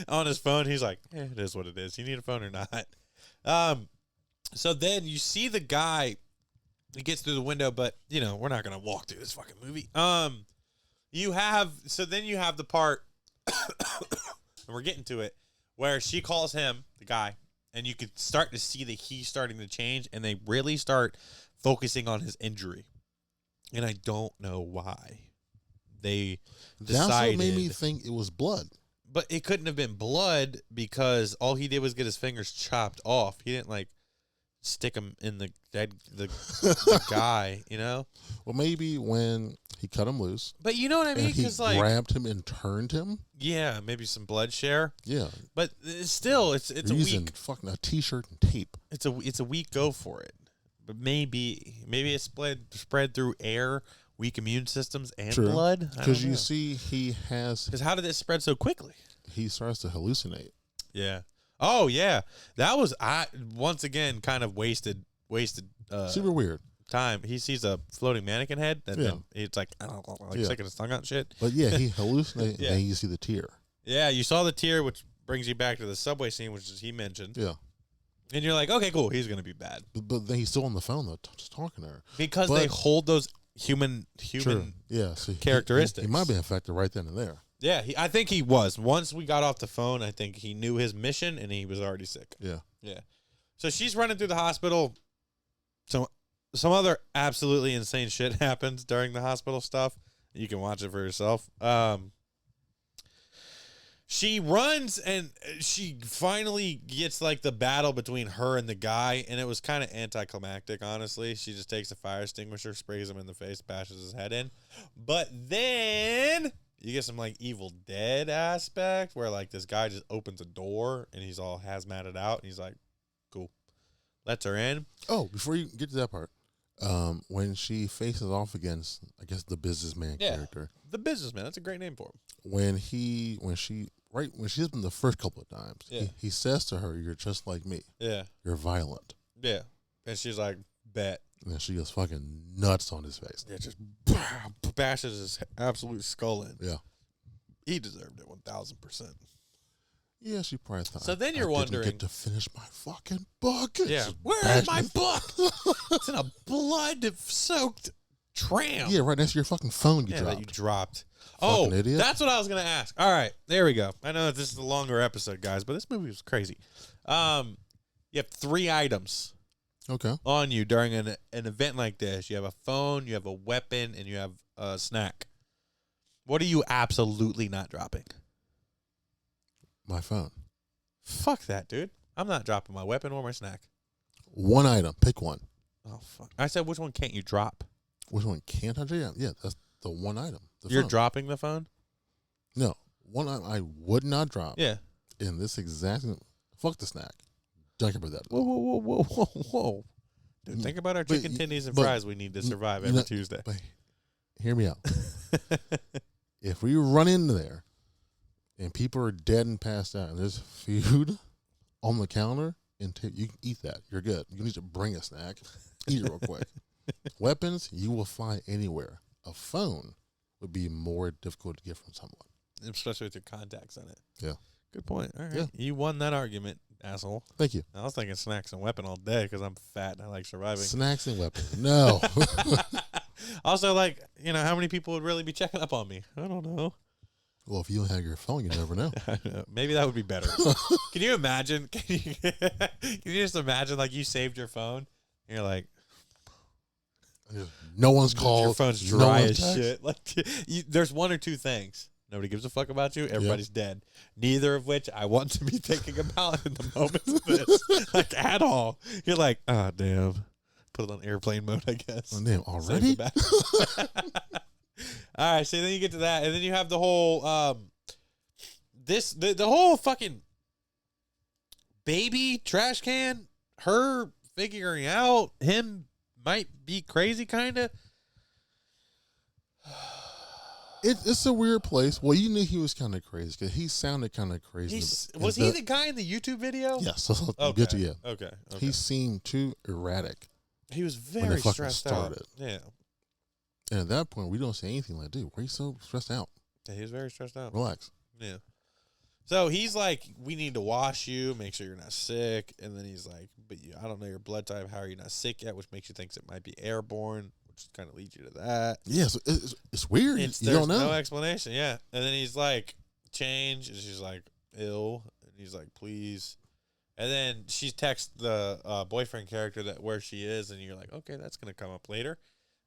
on his phone. He's like, "It is what it is. You need a phone or not?" So then you see the guy. He gets through the window, but we're not gonna walk through this fucking movie. Then you have the part, and we're getting to it, where she calls him, the guy, and you could start to see that he's starting to change, and they really start focusing on his injury. And I don't know why they decided. that's what made me think it was blood. But it couldn't have been blood because all he did was get his fingers chopped off. He didn't stick him in the guy, Well, maybe when he cut him loose, But you know what I mean? and he Because grabbed him and turned him. yeah, maybe some blood share. Yeah, But still, it's a using weak fucking a t-shirt and tape. it's a weak go for it. But maybe it spread through air, weak immune systems, and True. blood. Because you see, he how did it spread so quickly? starts to hallucinate. Yeah. Oh yeah, that was once again kind of wasted Super weird. time. He sees a floating mannequin head, and Yeah. then it's like Yeah. sticking his tongue out and shit. But yeah, he hallucinates, Yeah. and then you see the tear. Yeah, you saw the tear, which brings you back to the subway scene, which he mentioned, Yeah, and you're like, okay, cool, he's gonna be bad but then he's still on the phone though, just talking to her. because But- they hold those human. True. Yeah, so characteristics. He might be infected right then and there. Yeah, I think he was. Once we got off the phone, I think he knew his mission, and he was already sick. Yeah. Yeah. So she's running through the hospital. Some other absolutely insane shit happens during the hospital stuff. You can watch it for yourself. She runs and she finally gets the battle between her and the guy, and it was kind of anticlimactic, honestly. She just takes a fire extinguisher, sprays him in the face, bashes his head in. But then you get some Evil Dead aspect where this guy just opens a door and he's all hazmated out, and he's like, cool. Lets her in. Oh, before you get to that part, when she faces off against, I guess, the businessman Yeah. character, The businessman. That's a great name for him. when she's been the first couple of times, Yeah. he says to her, "You're just like me. Yeah. You're violent." Yeah. And she's like, bet. And then she goes fucking nuts on his face. Yeah, just bashes his absolute skull in. Yeah. He deserved it 1,000%. Yeah, she probably thought. So then you're I wondering- didn't get to finish my fucking book. Yeah. Just Where bash is my me. book? It's in a blood-soaked tram. Yeah, right next to your fucking phone you Yeah, dropped. that you dropped. Fucking Oh, idiot. that's what I was going to ask. All right, there we go. I know that this is a longer episode, guys, but this movie was crazy. You have 3 items Okay. on you during an event like this. You have a phone, you have a weapon, and you have a snack. What are you absolutely not dropping? My phone. Fuck that, dude. I'm not dropping my weapon or my snack. One item. Pick one. Oh, fuck. I said, which one can't you drop? Which one can't I do? Yeah, that's the one item. The You're phone. dropping the phone? No. One item I would not drop Yeah. in this exact. Fuck the snack. Don't care about that. Whoa, whoa, whoa, whoa, whoa, whoa. Dude, think about our But chicken you- tendies and but fries we need to survive you every know- Tuesday. But hear me out. If we run into there and people are dead and passed out and there's food on the counter, and you can eat that. You're good. You need to bring a snack. Eat it real quick. Weapons, you will find anywhere. A phone would be more difficult to get from someone. Especially with your contacts in it. Yeah. Good point. All right. Yeah. You won that argument, asshole. Thank you. I was thinking snacks and weapon all day because I'm fat and I like surviving. Snacks and weapons. No. Also, how many people would really be checking up on me? I don't know. Well, if you don't have your phone, you never know. Maybe that would be better. Can you imagine? Can you just imagine you saved your phone? And you're like, No one's called. your phone's no dry one's as texted. shit. There's one or two things. Nobody gives a fuck about you. Everybody's dead. Neither of which I want to be thinking about in the moment of this, at all. You're like, oh damn. Put it on airplane mode, I guess. Oh, damn, Save already? the battery. All right, so then you get to that, and then you have the whole the whole fucking baby trash can, her figuring out him might be crazy kind of. It's a weird place. Well, you knew he was kind of crazy because he sounded kind of crazy. Was he the guy in the YouTube video? Yes. Okay. Good to you. Okay. He seemed too erratic. He was when very they fucking stressed started. out. Yeah. And at that point, we don't say anything like, dude, why are you so stressed out? Yeah, he was very stressed out. Relax. Yeah. So he's like, we need to wash you, make sure you're not sick. And then he's like, but I don't know your blood type. How are you not sick yet? Which makes you think it might be airborne, which kind of leads you to that. Yeah, so it's weird. You don't know. No explanation, yeah. And then he's like, change. And she's like, ill. And he's like, please. And then she texts the boyfriend character that where she is. And you're like, okay, that's going to come up later.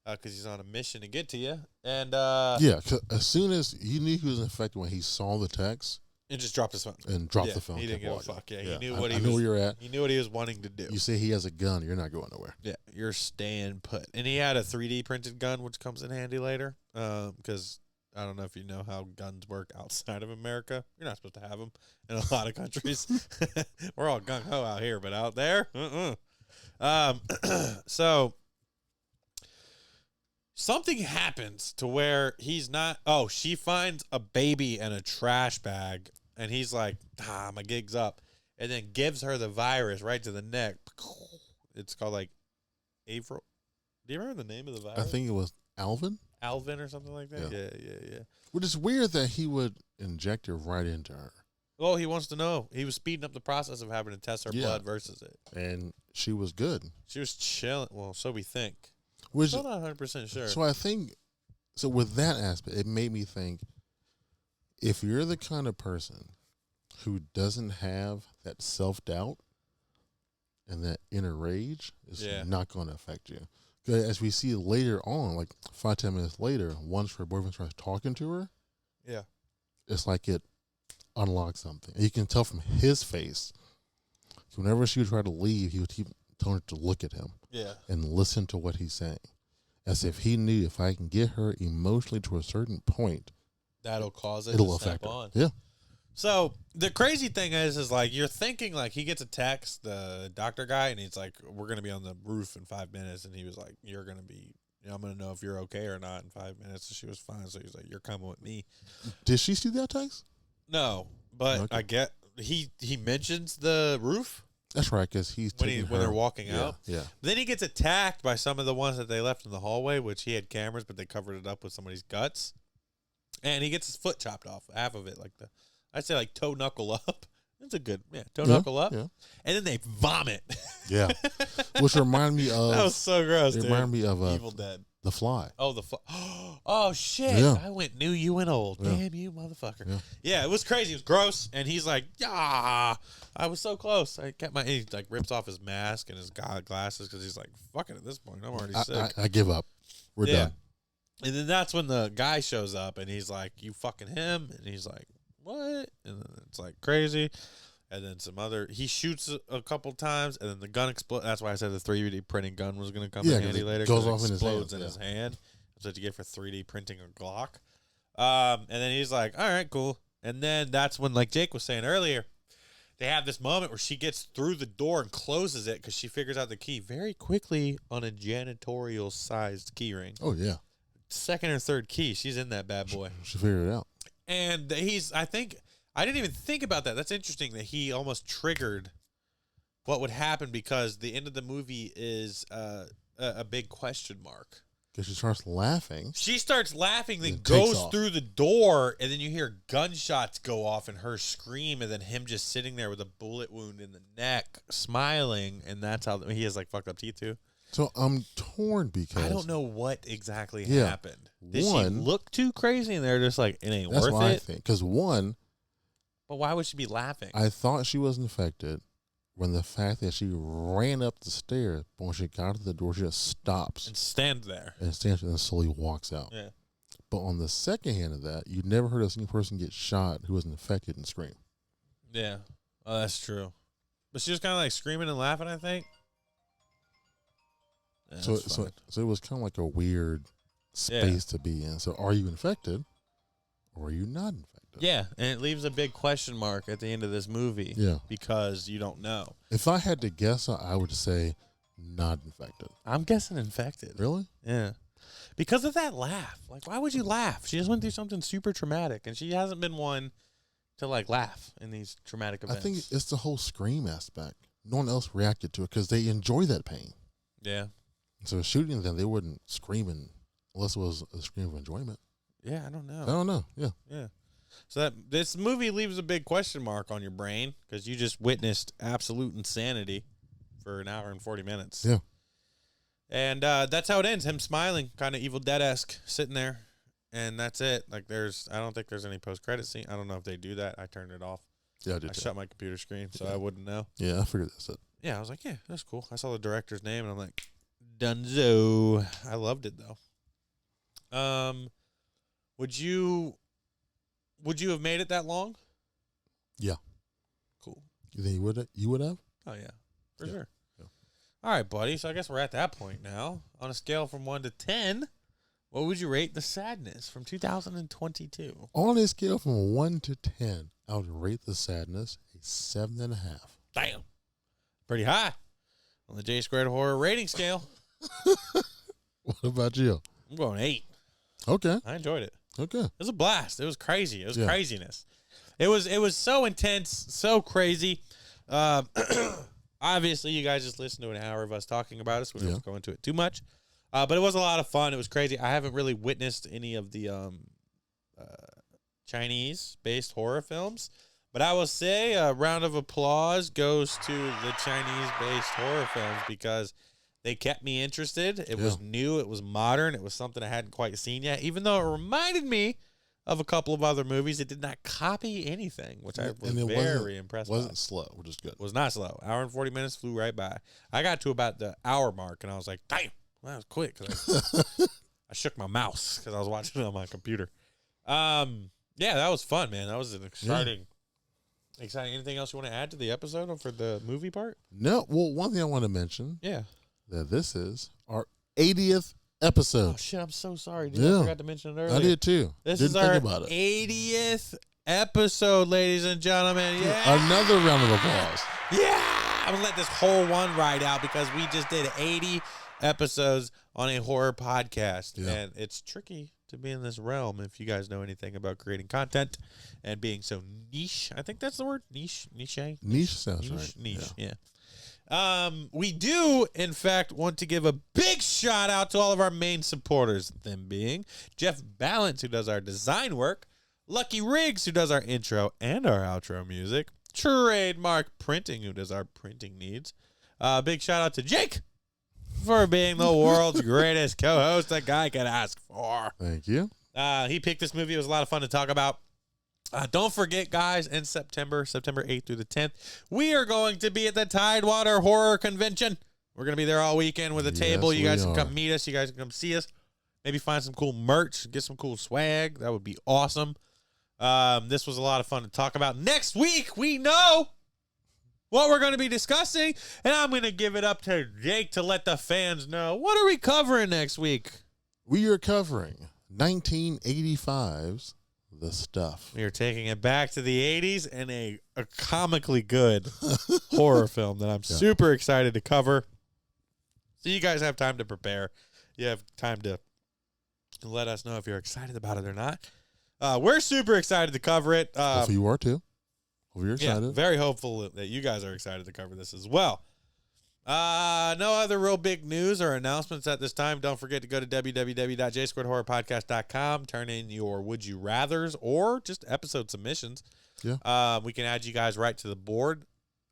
Because he's on a mission to get to you. And yeah, 'cause as soon as he knew he was infected when he saw the text. And just dropped his phone. And dropped the phone. He didn't give a fuck. Yeah, he knew I what he knew was. where you're at. He knew what he was wanting to do. You say he has a gun, you're not going nowhere. Yeah, you're staying put. And he had a 3D printed gun, which comes in handy later. Because I don't know if you know how guns work outside of America. You're not supposed to have them in a lot of countries. We're all gung ho out here, but out there, so something happens to where he's not. Oh, she finds a baby in a trash bag, and he's like, my gig's up. And then gives her the virus right to the neck. It's called like Avril. Do you remember the name of the virus? I think it was Alvin. Alvin or something like that? Yeah. Which is weird that he would inject it right into her. Well, he wants to know. He was speeding up the process of having to test her blood versus it. And she was good. She was chilling. Well, so we think. Which, Still not 100% sure. So I think, so with that aspect, it made me think, if you're the kind of person who doesn't have that self-doubt and that inner rage, it's not going to affect you. Because as we see later on, like 5-10 minutes later, once her boyfriend starts talking to her, it's like it unlocks something. And you can tell from his face, whenever she would try to leave, he would keep telling her to look at him and listen to what he's saying. As if he knew if I can get her emotionally to a certain point, that'll cause it it'll to affect snap her. on. Yeah. So the crazy thing is like you're thinking like he gets a text, the doctor guy, and he's like, "We're gonna be on the roof in 5 minutes," and he was like, "You're gonna be, I'm gonna know if you're okay or not in 5 minutes." So she was fine. So he's like, "You're coming with me." Did she see that text? No, but Okay. I get he mentions the roof. That's right, because he's when they're walking out. Yeah. Then he gets attacked by some of the ones that they left in the hallway, which he had cameras, but they covered it up with somebody's guts. And he gets his foot chopped off, half of it, I'd say like toe knuckle up. That's a good, toe knuckle up. Yeah. And then they vomit. Yeah. Which reminded me of. That was so gross, It dude. reminded me of Evil Dead. The Fly. Oh, oh shit! Yeah. I went new, you went old. Yeah. Damn you, motherfucker! Yeah. Yeah, it was crazy. It was gross, and he's like, "Yeah, I was so close." I kept my. He like rips off his mask and his glasses because he's like, "Fuck it." At this point, I'm already sick. I give up. We're done. And then that's when the guy shows up, and he's like, "You fucking him?" And he's like, "What?" And then it's like crazy. And then he shoots a couple times, and then the gun explodes. That's why I said the 3D printing gun was going to come in handy later. Goes 'cause off it explodes in his hand. That's what you get for 3D printing a Glock. And then he's like, all right, cool. And then that's when, like Jake was saying earlier, they have this moment where she gets through the door and closes it because she figures out the key very quickly on a janitorial-sized key ring. Oh, yeah. Second or third key, she's in that bad boy. She figured it out. And I didn't even think about that. That's interesting that he almost triggered what would happen because the end of the movie is a big question mark. Because she starts laughing. She starts laughing, then And takes goes off. through the door, and then you hear gunshots go off and her scream, and then him just sitting there with a bullet wound in the neck, smiling, and that's how he has like fucked up teeth too. So I'm torn because I don't know what exactly Yeah. happened. Did she One- look too crazy, and they're just like, it ain't that's worth what I it? think. Because one, But why would she be laughing? I thought she was infected when the fact that she ran up the stairs, but when she got to the door, she just stops and stand there. and stands and slowly walks out. Yeah. But on the second hand of that, you never heard of a single person get shot who was infected and scream. Yeah. Oh, that's true. But she was kind of like screaming and laughing, I think. Yeah, So that's so fine. so it was kind of like a weird space to be in. So are you infected or are you not infected? Yeah, and it leaves a big question mark at the end of this movie. Yeah. Because you don't know. If I had to guess, I would say not infected. I'm guessing infected. Really? Yeah. because of that laugh. Like, why would you laugh? She just went through something super traumatic, and she hasn't been one to like laugh in these traumatic events. I think it's the whole scream aspect. No one else reacted to it because they enjoy that pain. Yeah. So shooting them, they wouldn't scream unless it was a scream of enjoyment. Yeah, I don't know. I don't know. Yeah. Yeah. So this movie leaves a big question mark on your brain because you just witnessed absolute insanity for an hour and 40 minutes. Yeah. And that's how it ends. Him smiling, kind of Evil Dead-esque, sitting there. And that's it. Like, I don't think there's any post-credit scene. I don't know if they do that. I turned it off. Yeah, I did. I shut my computer screen, so I wouldn't know. Yeah, I figured that's it. Yeah, I was like, yeah, that's cool. I saw the director's name, and I'm like, Dunzo. I loved it, though. Would you have made it that long? Yeah. Cool. You think you would have? Oh, yeah, for Yeah. sure. Yeah. All right, buddy. So I guess we're at that point now. On a scale from 1 to 10, what would you rate The Sadness from 2022? On a scale from 1 to 10, I would rate The Sadness a 7.5. Damn. Pretty high on the J Squared Horror rating scale. What about you? I'm going 8. Okay. I enjoyed it. Okay. It was a blast. It was crazy. It was Yeah. craziness. It was so intense, so crazy. Obviously, you guys just listened to an hour of us talking about it, so we don't have to go into it too much. But it was a lot of fun. It was crazy. I haven't really witnessed any of the Chinese-based horror films, but I will say a round of applause goes to the Chinese-based horror films because they kept me interested. It was new. It was modern. It was something I hadn't quite seen yet, even though it reminded me of a couple of other movies. It did not copy anything, which I was very impressed by. Wasn't slow, which is good. It was not slow. Hour and 40 minutes flew right by. I got to about the hour mark, and I was like, damn, well, that was quick. 'Cause I shook my mouse because I was watching it on my computer. Yeah, that was fun, man. That was an exciting. Anything else you want to add to the episode or for the movie part? No. Well, one thing I want to mention Yeah. that this is our 80th episode. Oh, shit, I'm so sorry, dude. Yeah. I forgot to mention it earlier. I did too. This Didn't is our think about it. 80th episode, ladies and gentlemen. Yeah. Another round of applause. Yeah. I'm going to let this whole one ride out because we just did 80 episodes on a horror podcast. Yeah. And it's tricky to be in this realm if you guys know anything about creating content and being so niche. I think that's the word. Niche. Niche sounds right. Niche. Yeah. Yeah. We do, in fact, want to give a big shout out to all of our main supporters, them being Jeff Balance, who does our design work, Lucky Riggs, who does our intro and our outro music, Trademark Printing, who does our printing needs. Big shout out to Jake for being the world's greatest co-host a guy could ask for. Thank you. He picked this movie. It was a lot of fun to talk about. Don't forget, guys, in September 8th through the 10th, we are going to be at the Tidewater Horror Convention. We're going to be there all weekend with a table. You guys can come meet us. You guys can come see us. Maybe find some cool merch, get some cool swag. That would be awesome. This was a lot of fun to talk about. Next week, we know what we're going to be discussing, and I'm going to give it up to Jake to let the fans know. What are we covering next week? We are covering 1985's The Stuff. We are taking it back to the 80s and a comically good horror film that I'm super excited to cover. So you guys have time to prepare. You have time to let us know if you're excited about it or not. We're super excited to cover it. Hopefully you are too. Hopefully you're excited. Yeah, very hopeful that you guys are excited to cover this as well. No other real big news or announcements at this time. Don't forget to go to www.jsquaredhorrorpodcast.com. Turn in your Would You Rathers or just episode submissions. Yeah. We can add you guys right to the board.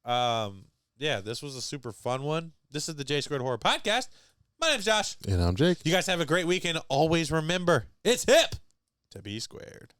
Yeah, this was a super fun one. This is the J Squared Horror Podcast. My name's Josh. And I'm Jake. You guys have a great weekend. Always remember, it's hip to be squared.